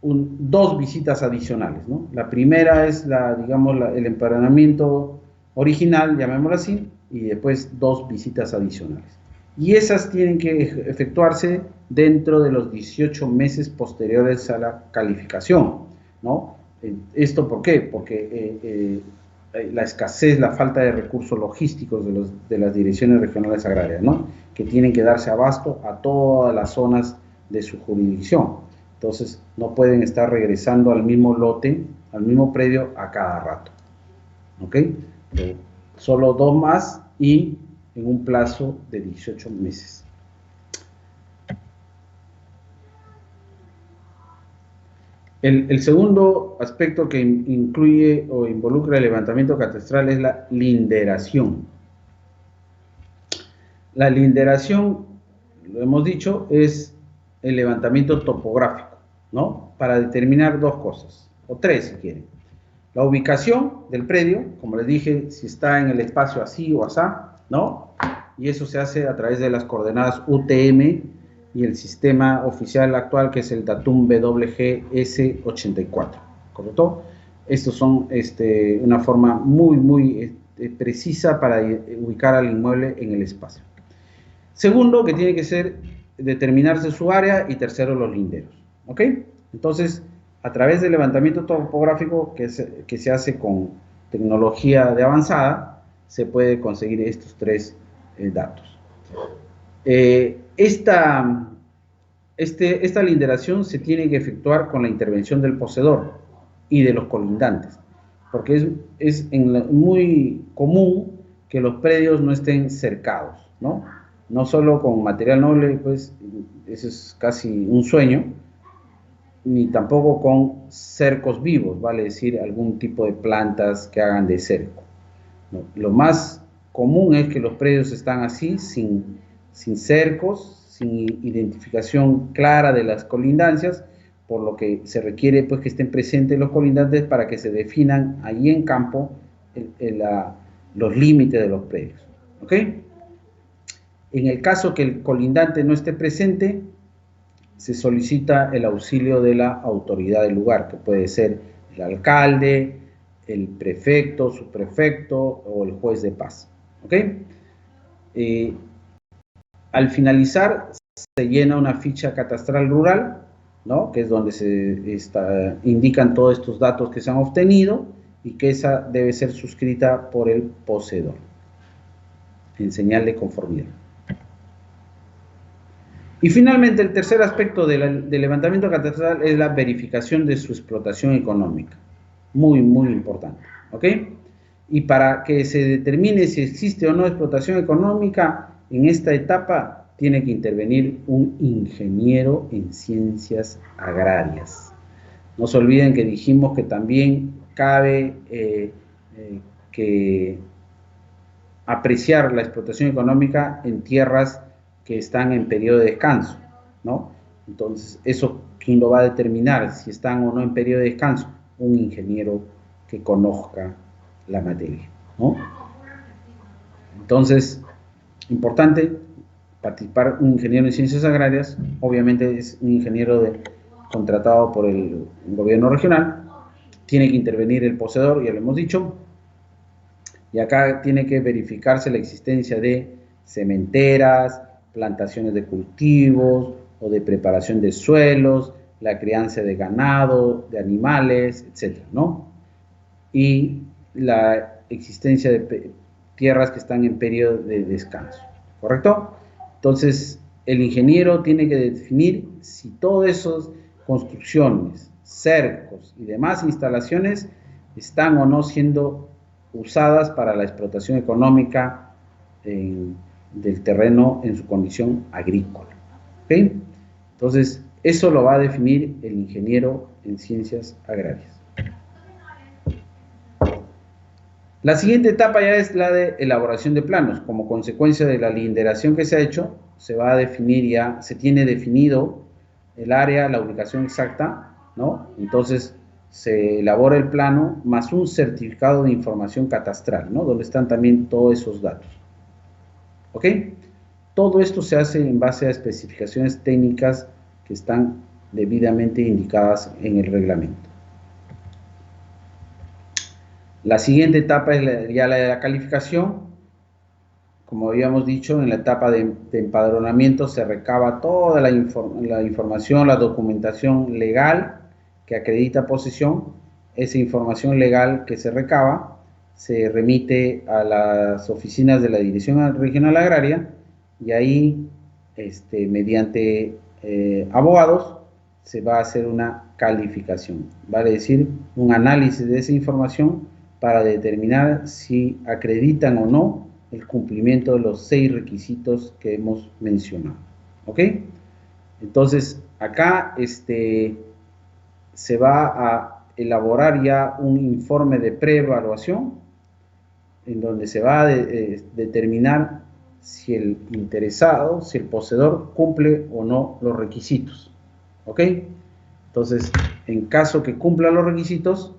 S1: 2 visitas adicionales, ¿no? La primera es el empadronamiento original, llamémoslo así, y después 2 visitas adicionales. Y esas tienen que efectuarse dentro de los 18 meses posteriores a la calificación, ¿no? ¿Esto por qué? Porque la escasez, la falta de recursos logísticos de las direcciones regionales agrarias, ¿no? Que tienen que darse abasto a todas las zonas de su jurisdicción. Entonces, no pueden estar regresando al mismo lote, al mismo predio a cada rato. ¿Ok? Solo 2 más y en un plazo de 18 meses. El segundo aspecto que incluye o involucra el levantamiento catastral es la linderación. La linderación, lo hemos dicho, es el levantamiento topográfico, ¿no? Para determinar 2 cosas, o 3 si quieren. La ubicación del predio, como les dije, si está en el espacio así o asá, ¿no? Y eso se hace a través de las coordenadas UTM y el sistema oficial actual que es el Datum WGS84, ¿correcto? Estos son una forma muy precisa para ubicar al inmueble en el espacio. Segundo, que tiene que determinarse su área, y tercero, los linderos, ¿ok? Entonces, a través del levantamiento topográfico que se hace con tecnología de avanzada, se puede conseguir estos 3 datos. Esta linderación se tiene que efectuar con la intervención del poseedor y de los colindantes, porque es muy común que los predios no estén cercados, ¿no? No solo con material noble, pues eso es casi un sueño, ni tampoco con cercos vivos, vale decir, algún tipo de plantas que hagan de cerco. ¿No? Lo más común es que los predios están así, sin cercos, sin identificación clara de las colindancias, por lo que se requiere pues que estén presentes los colindantes para que se definan ahí en campo los límites de los predios. ¿Ok? En el caso que el colindante no esté presente, se solicita el auxilio de la autoridad del lugar, que puede ser el alcalde, el prefecto, subprefecto o el juez de paz. ¿Ok? Al finalizar, se llena una ficha catastral rural, ¿no? Que es donde se indican todos estos datos que se han obtenido y que esa debe ser suscrita por el poseedor en señal de conformidad. Y finalmente, el tercer aspecto del levantamiento catastral es la verificación de su explotación económica. Muy importante, ¿ok? Y para que se determine si existe o no explotación económica, en esta etapa tiene que intervenir un ingeniero en ciencias agrarias. No se olviden que dijimos que también cabe que apreciar la explotación económica en tierras que están en periodo de descanso, ¿no? Entonces, ¿eso quién lo va a determinar? Si están o no en periodo de descanso. Un ingeniero que conozca la materia, ¿no? Entonces, importante, participar un ingeniero en ciencias agrarias, obviamente es un ingeniero contratado por el gobierno regional, tiene que intervenir el poseedor, ya lo hemos dicho, y acá tiene que verificarse la existencia de sementeras, plantaciones de cultivos o de preparación de suelos, la crianza de ganado, de animales, etcétera, ¿no? Y la existencia de tierras que están en periodo de descanso, ¿correcto? Entonces, el ingeniero tiene que definir si todas esas construcciones, cercos y demás instalaciones están o no siendo usadas para la explotación económica del terreno en su condición agrícola. ¿Okay? Entonces, eso lo va a definir el ingeniero en ciencias agrarias. La siguiente etapa ya es la de elaboración de planos. Como consecuencia de la linderación que se ha hecho, se va a definir ya, se tiene definido el área, la ubicación exacta, ¿no? Entonces, se elabora el plano más un certificado de información catastral, ¿no? Donde están también todos esos datos. ¿Ok? Todo esto se hace en base a especificaciones técnicas que están debidamente indicadas en el reglamento. La siguiente etapa es ya la de la calificación. Como habíamos dicho, en la etapa de empadronamiento se recaba toda la información, la documentación legal que acredita posesión. Esa información legal que se recaba se remite a las oficinas de la Dirección Regional Agraria y ahí, mediante abogados, se va a hacer una calificación, vale decir, un análisis de esa información para determinar si acreditan o no el cumplimiento de los 6 requisitos que hemos mencionado. ¿Ok? Entonces, acá se va a elaborar ya un informe de preevaluación en donde se va a determinar si el interesado, si el poseedor cumple o no los requisitos. ¿Ok? Entonces, en caso que cumpla los requisitos,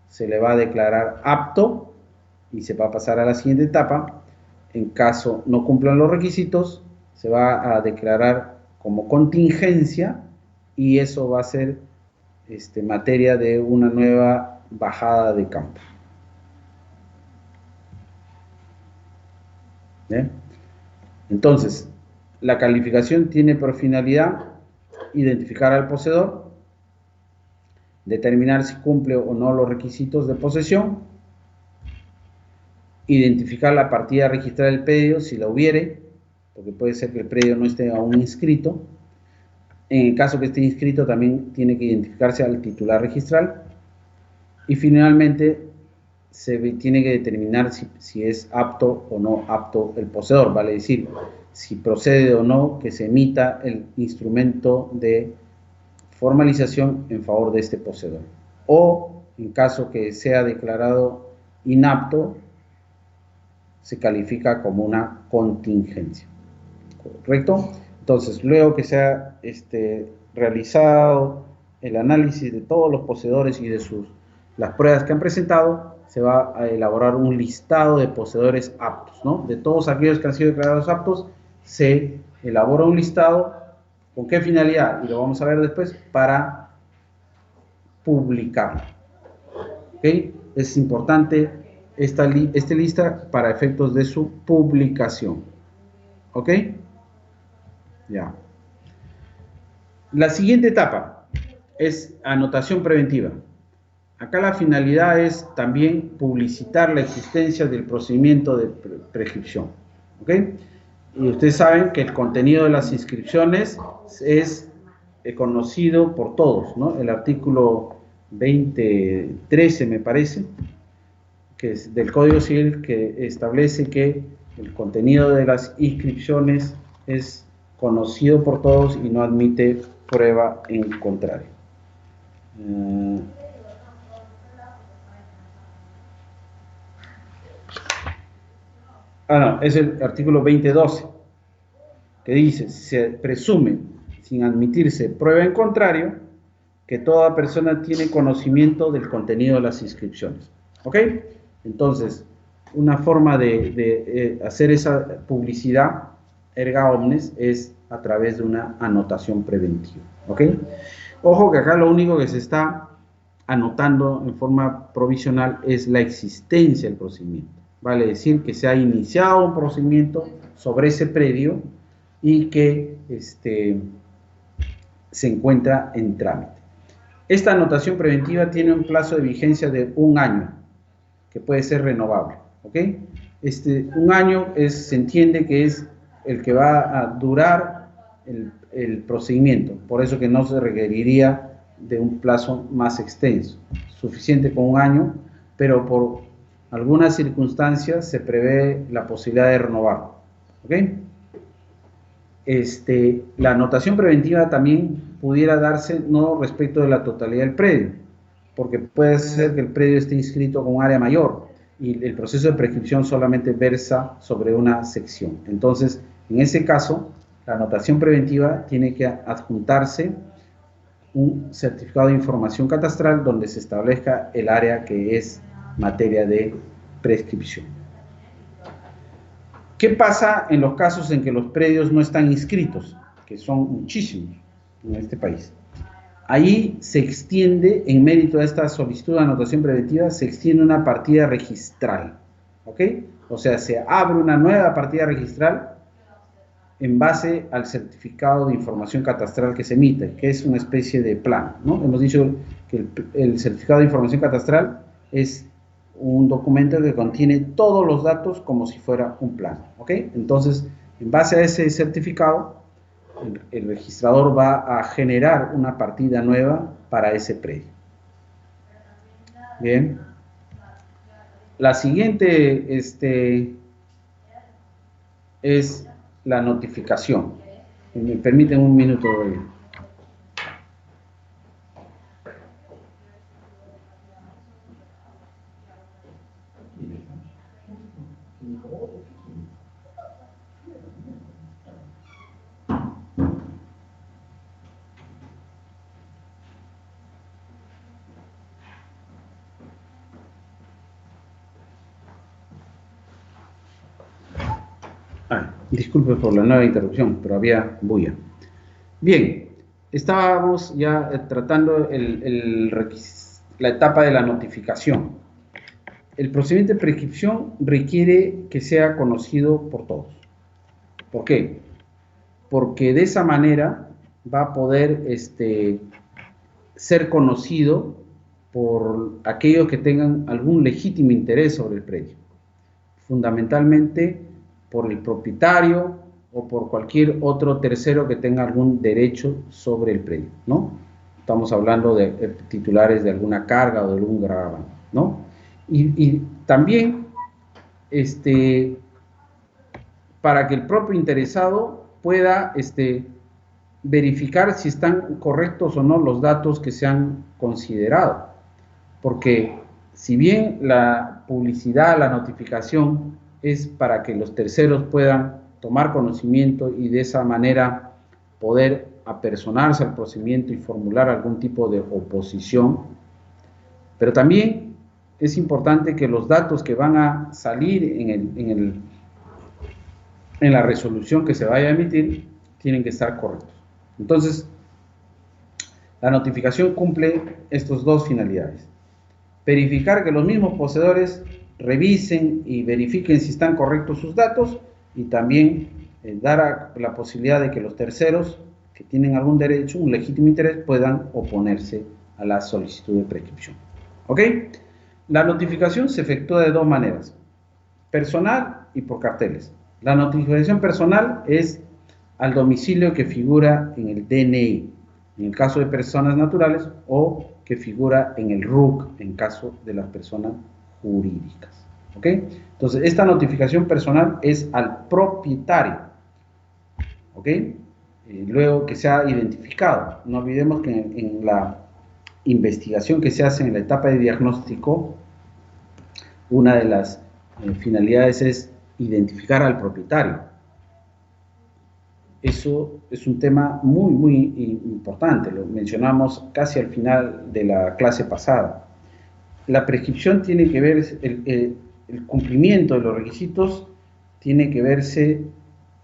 S1: se le va a declarar apto y se va a pasar a la siguiente etapa. En caso no cumplan los requisitos, se va a declarar como contingencia y eso va a ser materia de una nueva bajada de campo. ¿Bien? Entonces, la calificación tiene por finalidad identificar al poseedor, determinar si cumple o no los requisitos de posesión, identificar la partida registrada del predio, si la hubiere, porque puede ser que el predio no esté aún inscrito. En el caso que esté inscrito, también tiene que identificarse al titular registral. Y finalmente, se tiene que determinar si es apto o no apto el poseedor, vale decir, si procede o no que se emita el instrumento de formalización en favor de este poseedor. O, en caso que sea declarado inapto, se califica como una contingencia. ¿Correcto? Entonces, luego que se ha realizado el análisis de todos los poseedores y de las pruebas que han presentado, se va a elaborar un listado de poseedores aptos, ¿no? De todos aquellos que han sido declarados aptos, se elabora un listado. ¿Con qué finalidad? Y lo vamos a ver después, para publicarlo. ¿Ok? Es importante esta lista para efectos de su publicación. ¿Ok? Ya. La siguiente etapa es anotación preventiva. Acá la finalidad es también publicitar la existencia del procedimiento de prescripción. ¿Ok? Y ustedes saben que el contenido de las inscripciones es conocido por todos, ¿no? El artículo 2013, me parece, que es del Código Civil, que establece que el contenido de las inscripciones es conocido por todos y no admite prueba en contrario. No, es el artículo 2012, que dice: se presume, sin admitirse prueba en contrario, que toda persona tiene conocimiento del contenido de las inscripciones. ¿Ok? Entonces, una forma de hacer esa publicidad erga omnes es a través de una anotación preventiva. ¿Ok? Ojo que acá lo único que se está anotando en forma provisional es la existencia del procedimiento. Vale decir que se ha iniciado un procedimiento sobre ese predio y que se encuentra en trámite. Esta anotación preventiva tiene un plazo de vigencia de 1 año, que puede ser renovable. ¿Ok? Un año se entiende que es el que va a durar el procedimiento, por eso que no se requeriría de un plazo más extenso, suficiente con 1 año, pero por algunas circunstancias se prevé la posibilidad de renovarlo. ¿Ok? La anotación preventiva también pudiera darse no respecto de la totalidad del predio, porque puede ser que el predio esté inscrito con un área mayor y el proceso de prescripción solamente versa sobre una sección. Entonces, en ese caso, la anotación preventiva tiene que adjuntarse un certificado de información catastral donde se establezca el área que es materia de prescripción. ¿Qué pasa en los casos en que los predios no están inscritos? Que son muchísimos en este país. Ahí se extiende, en mérito de esta solicitud de anotación preventiva, se extiende una partida registral. ¿Ok? O sea, se abre una nueva partida registral en base al certificado de información catastral que se emite, que es una especie de plan, ¿no? Hemos dicho que el certificado de información catastral es un documento que contiene todos los datos como si fuera un plan. ¿Ok? Entonces, en base a ese certificado, el registrador va a generar una partida nueva para ese predio. Bien. La siguiente es la notificación. Me permiten un minuto. Disculpe por la nueva interrupción, pero había bulla. Bien, estábamos ya tratando la etapa de la notificación. El procedimiento de prescripción requiere que sea conocido por todos. ¿Por qué? Porque de esa manera va a poder ser conocido por aquellos que tengan algún legítimo interés sobre el predio. Fundamentalmente por el propietario o por cualquier otro tercero que tenga algún derecho sobre el predio, ¿no? Estamos hablando de titulares de alguna carga o de algún gravamen, ¿no? Y también para que el propio interesado pueda verificar si están correctos o no los datos que se han considerado, porque si bien la publicidad, la notificación es para que los terceros puedan tomar conocimiento y de esa manera poder apersonarse al procedimiento y formular algún tipo de oposición, pero también es importante que los datos que van a salir en la resolución que se vaya a emitir tienen que estar correctos. Entonces, la notificación cumple estas dos finalidades: verificar que los mismos poseedores revisen y verifiquen si están correctos sus datos, y también dar la posibilidad de que los terceros que tienen algún derecho, un legítimo interés, puedan oponerse a la solicitud de prescripción. ¿Ok? La notificación se efectúa de dos maneras: personal y por carteles. La notificación personal es al domicilio que figura en el DNI, en el caso de personas naturales, o que figura en el RUC, en caso de las personas jurídicas. ¿Ok? Entonces, esta notificación personal es al propietario. ¿Ok? Luego que se ha identificado. No olvidemos que en la investigación que se hace en la etapa de diagnóstico, una de las finalidades es identificar al propietario. Eso es un tema muy, muy importante, lo mencionamos casi al final de la clase pasada. La prescripción tiene que ver, el cumplimiento de los requisitos tiene que verse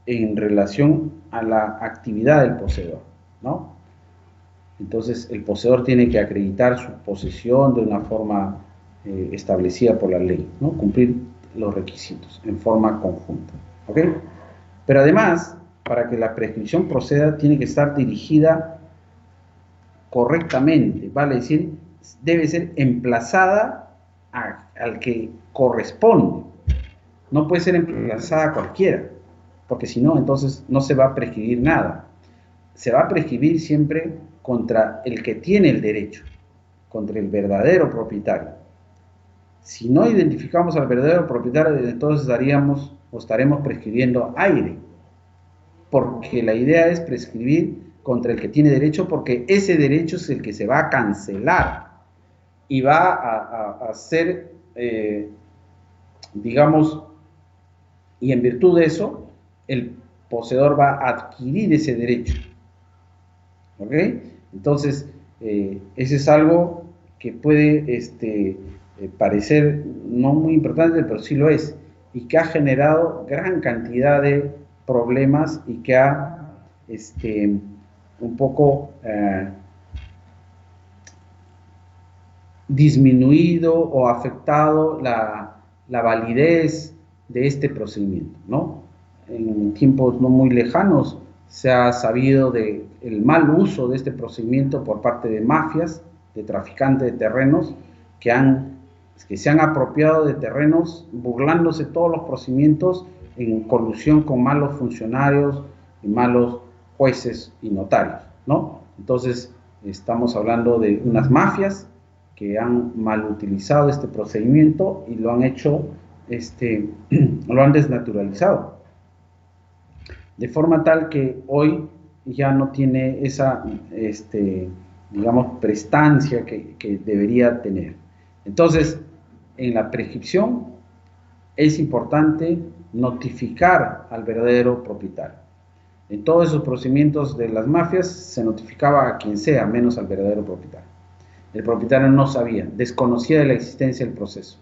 S1: en relación a la actividad del poseedor, ¿no? Entonces, el poseedor tiene que acreditar su posesión de una forma establecida por la ley, ¿no? Cumplir los requisitos en forma conjunta, ¿ok? Pero además, para que la prescripción proceda, tiene que estar dirigida correctamente, vale decir, debe ser emplazada al que corresponde. No puede ser emplazada a cualquiera, porque si no, entonces no se va a prescribir nada. Se va a prescribir siempre contra el que tiene el derecho, contra el verdadero propietario. Si no identificamos al verdadero propietario, entonces daríamos o estaremos prescribiendo aire, porque la idea es prescribir contra el que tiene derecho, porque ese derecho es el que se va a cancelar y va a ser, digamos, y en virtud de eso, el poseedor va a adquirir ese derecho. ¿Ok? Entonces, ese es algo que puede parecer no muy importante, pero sí lo es, y que ha generado gran cantidad de problemas y que ha un poco disminuido o afectado la validez de este procedimiento, ¿no? En tiempos no muy lejanos se ha sabido del mal uso de este procedimiento por parte de mafias, de traficantes de terrenos, que se han apropiado de terrenos burlándose de todos los procedimientos en colusión con malos funcionarios y malos jueces y notarios, ¿no? Entonces, estamos hablando de unas mafias que han mal utilizado este procedimiento y lo han hecho, lo han desnaturalizado, de forma tal que hoy ya no tiene esa, digamos, prestancia que debería tener. Entonces, en la prescripción es importante notificar al verdadero propietario. En todos esos procedimientos de las mafias se notificaba a quien sea, menos al verdadero propietario. El propietario no sabía, desconocía de la existencia del proceso.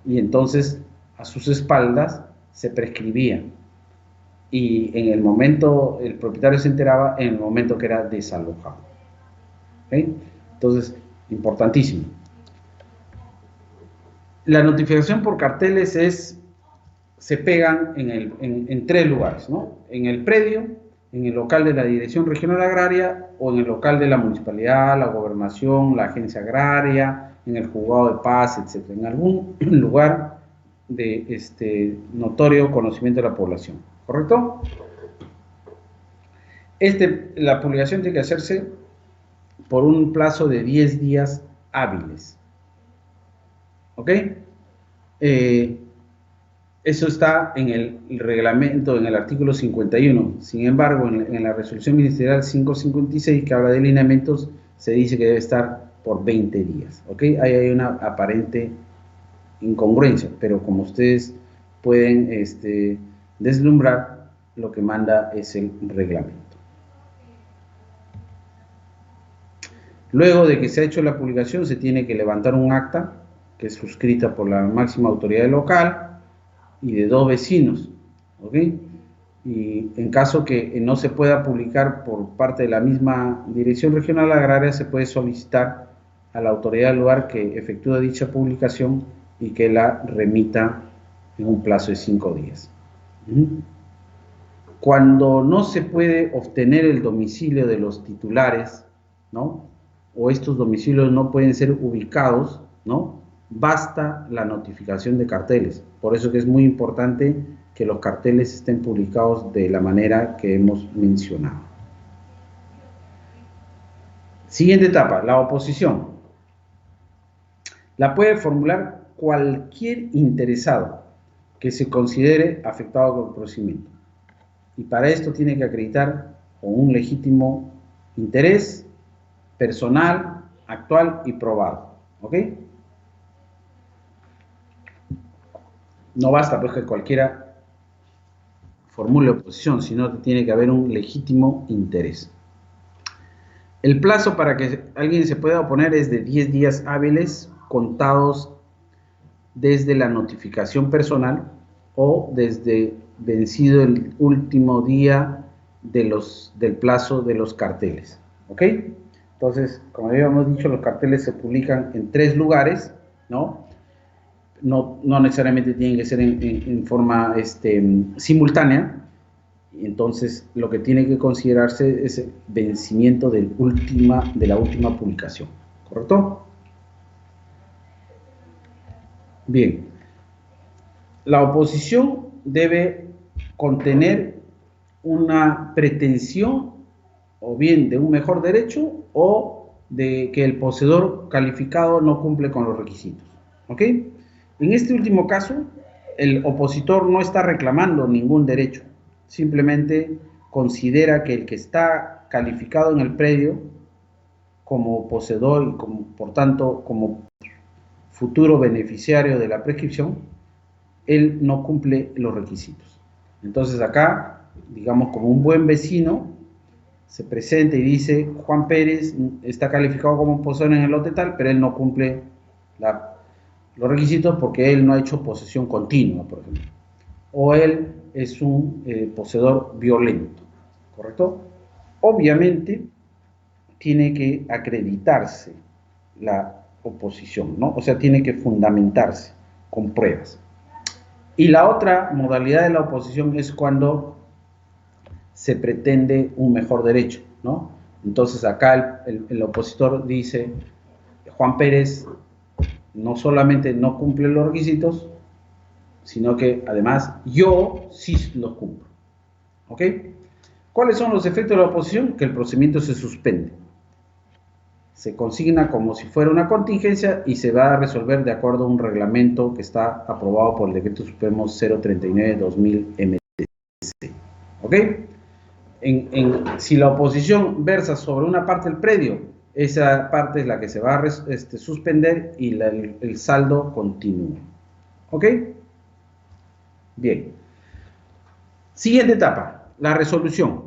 S1: Y entonces, a sus espaldas, se prescribía. Y en el momento, el propietario se enteraba en el momento que era desalojado. ¿Okay? Entonces, importantísimo. La notificación por carteles se pegan en tres lugares, ¿no? En el predio, en el local de la Dirección Regional Agraria o en el local de la municipalidad, la gobernación, la agencia agraria, en el juzgado de paz, etc. En algún lugar de notorio conocimiento de la población, ¿correcto? La publicación tiene que hacerse por un plazo de 10 días hábiles. ¿Ok? Eso está en el reglamento, en el artículo 51. Sin embargo, en la resolución ministerial 556, que habla de lineamientos, se dice que debe estar por 20 días. ¿Ok? Ahí hay una aparente incongruencia, pero como ustedes pueden deslumbrar, lo que manda es el reglamento. Luego de que se ha hecho la publicación, se tiene que levantar un acta que es suscrita por la máxima autoridad local y de 2 vecinos, ¿ok? Y en caso que no se pueda publicar por parte de la misma Dirección Regional Agraria, se puede solicitar a la autoridad del lugar que efectúe dicha publicación y que la remita en un plazo de 5 días. Cuando no se puede obtener el domicilio de los titulares, ¿no? O estos domicilios no pueden ser ubicados, ¿no? Basta la notificación de carteles. Por eso que es muy importante que los carteles estén publicados de la manera que hemos mencionado. Siguiente etapa, la oposición. La puede formular cualquier interesado que se considere afectado por el procedimiento. Y para esto tiene que acreditar con un legítimo interés personal, actual y probado. ¿Ok? No basta pues que cualquiera formule oposición, sino que tiene que haber un legítimo interés. El plazo para que alguien se pueda oponer es de 10 días hábiles contados desde la notificación personal o desde vencido el último día del plazo de los carteles. ¿Ok? Entonces, como habíamos dicho, los carteles se publican en 3 lugares, ¿no? No necesariamente tienen que ser en forma simultánea. Entonces, lo que tiene que considerarse es el vencimiento de la última publicación. ¿Correcto? Bien. La oposición debe contener una pretensión o bien de un mejor derecho o de que el poseedor calificado no cumple con los requisitos. ¿Ok? En este último caso, el opositor no está reclamando ningún derecho, simplemente considera que el que está calificado en el predio como poseedor y por tanto como futuro beneficiario de la prescripción, él no cumple los requisitos. Entonces acá, digamos, como un buen vecino, se presenta y dice: Juan Pérez está calificado como poseedor en el lote tal, pero él no cumple los requisitos porque él no ha hecho posesión continua, por ejemplo. O él es un poseedor violento, ¿correcto? Obviamente tiene que acreditarse la oposición, ¿no? O sea, tiene que fundamentarse con pruebas. Y la otra modalidad de la oposición es cuando se pretende un mejor derecho, ¿no? Entonces acá el opositor dice: Juan Pérez no solamente no cumple los requisitos, sino que además yo sí los cumplo. ¿Ok? ¿Cuáles son los efectos de la oposición? Que el procedimiento se suspende. Se consigna como si fuera una contingencia y se va a resolver de acuerdo a un reglamento que está aprobado por el Decreto Supremo 039/2000 MTC. ¿Ok? Si la oposición versa sobre una parte del predio, esa parte es la que se va a suspender y el saldo continúa. ¿Ok? Bien. Siguiente etapa, la resolución.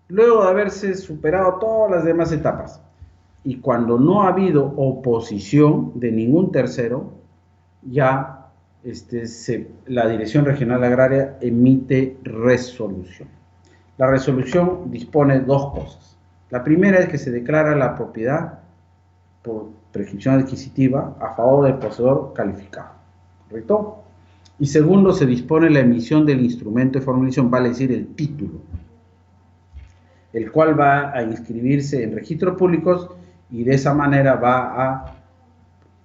S1: Luego de haberse superado todas las demás etapas y cuando no ha habido oposición de ningún tercero, ya la Dirección Regional Agraria emite resolución. La resolución dispone 2 cosas. La primera es que se declara la propiedad por prescripción adquisitiva a favor del poseedor calificado, ¿correcto? Y segundo, se dispone la emisión del instrumento de formalización, vale decir el título, el cual va a inscribirse en registros públicos y de esa manera va a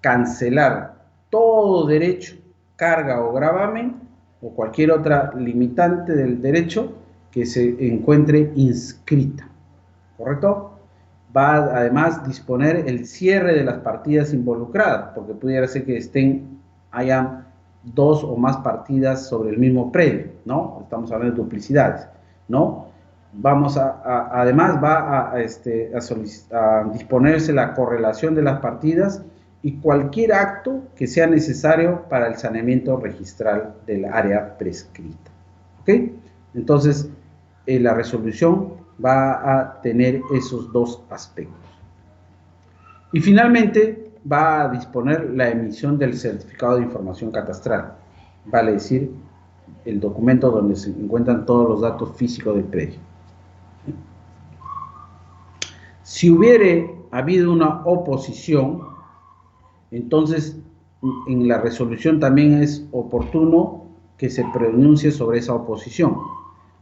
S1: cancelar todo derecho, carga o gravamen o cualquier otra limitante del derecho que se encuentre inscrita, ¿correcto? Va a además disponer el cierre de las partidas involucradas, porque pudiera ser que hayan 2 o más partidas sobre el mismo predio, ¿no? Estamos hablando de duplicidades, ¿no? Además va a disponerse la correlación de las partidas y cualquier acto que sea necesario para el saneamiento registral del área prescrita. ¿Ok? Entonces, la resolución va a tener esos 2 aspectos. Y finalmente va a disponer la emisión del certificado de información catastral, vale decir, el documento donde se encuentran todos los datos físicos del predio. Si hubiere habido una oposición, entonces en la resolución también es oportuno que se pronuncie sobre esa oposición.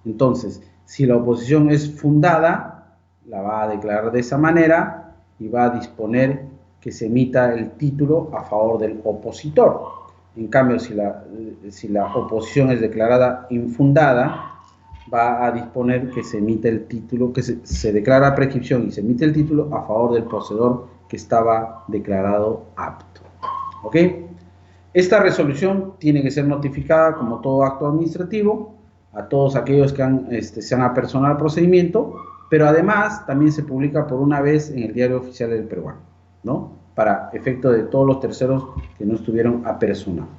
S1: Entonces, si la oposición es fundada, la va a declarar de esa manera y va a disponer que se emita el título a favor del opositor. En cambio, si la oposición es declarada infundada, va a disponer que se emite el título, que se declara prescripción y se emite el título a favor del poseedor que estaba declarado apto. ¿Ok? Esta resolución tiene que ser notificada como todo acto administrativo a todos aquellos que se han apersonado al procedimiento, pero además también se publica por una vez en el Diario Oficial del Peruano, ¿no? Para efecto de todos los terceros que no estuvieron apersonados.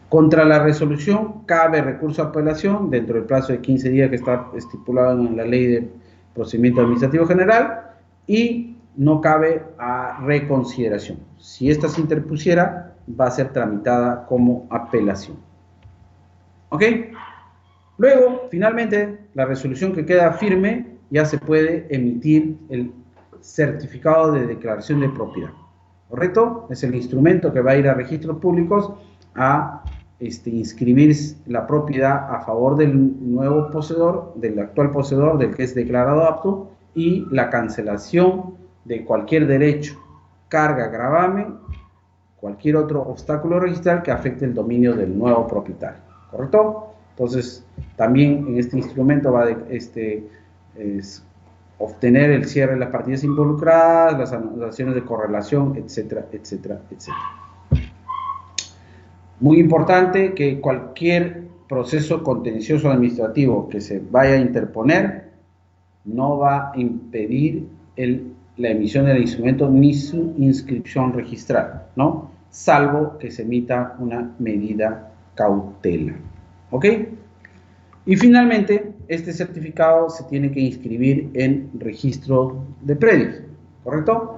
S1: Contra la resolución cabe recurso a apelación dentro del plazo de 15 días que está estipulado en la Ley de Procedimiento Administrativo General y no cabe a reconsideración. Si ésta se interpusiera, va a ser tramitada como apelación. ¿Ok? Luego, finalmente, la resolución que queda firme, ya se puede emitir el certificado de declaración de propiedad. ¿Correcto? Es el instrumento que va a ir a registros públicos a inscribir la propiedad a favor del nuevo poseedor, del actual poseedor, del que es declarado apto, y la cancelación de cualquier derecho, carga, gravamen, cualquier otro obstáculo registral que afecte el dominio del nuevo propietario. ¿Correcto? Entonces, también en este instrumento va a obtener el cierre de las partidas involucradas, las anotaciones de correlación, etcétera, etcétera, etcétera. Muy importante que cualquier proceso contencioso administrativo que se vaya a interponer no va a impedir la emisión del instrumento ni su inscripción registral, ¿no? Salvo que se emita una medida cautelar. ¿Ok? Y finalmente, este certificado se tiene que inscribir en registro de predios, ¿correcto?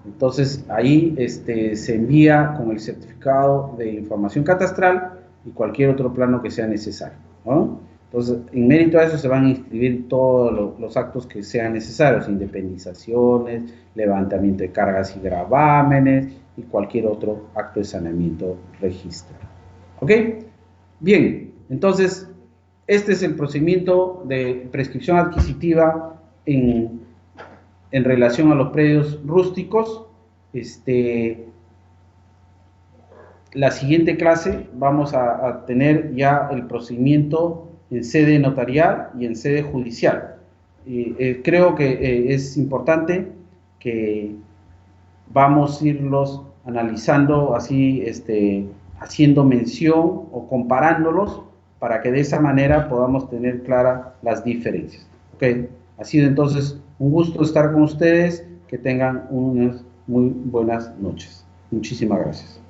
S1: Entonces, ahí se envía con el certificado de información catastral y cualquier otro plano que sea necesario, ¿no? Entonces, en mérito a eso se van a inscribir todos los actos que sean necesarios, independizaciones, levantamiento de cargas y gravámenes y cualquier otro acto de saneamiento registral. ¿Ok? Bien, entonces, este es el procedimiento de prescripción adquisitiva en relación a los predios rústicos. La siguiente clase vamos a tener ya el procedimiento en sede notarial y en sede judicial. Creo que es importante que vamos a irlos analizando así, haciendo mención o comparándolos para que de esa manera podamos tener claras las diferencias. ¿Okay? Ha sido entonces un gusto estar con ustedes, que tengan unas muy buenas noches. Muchísimas gracias.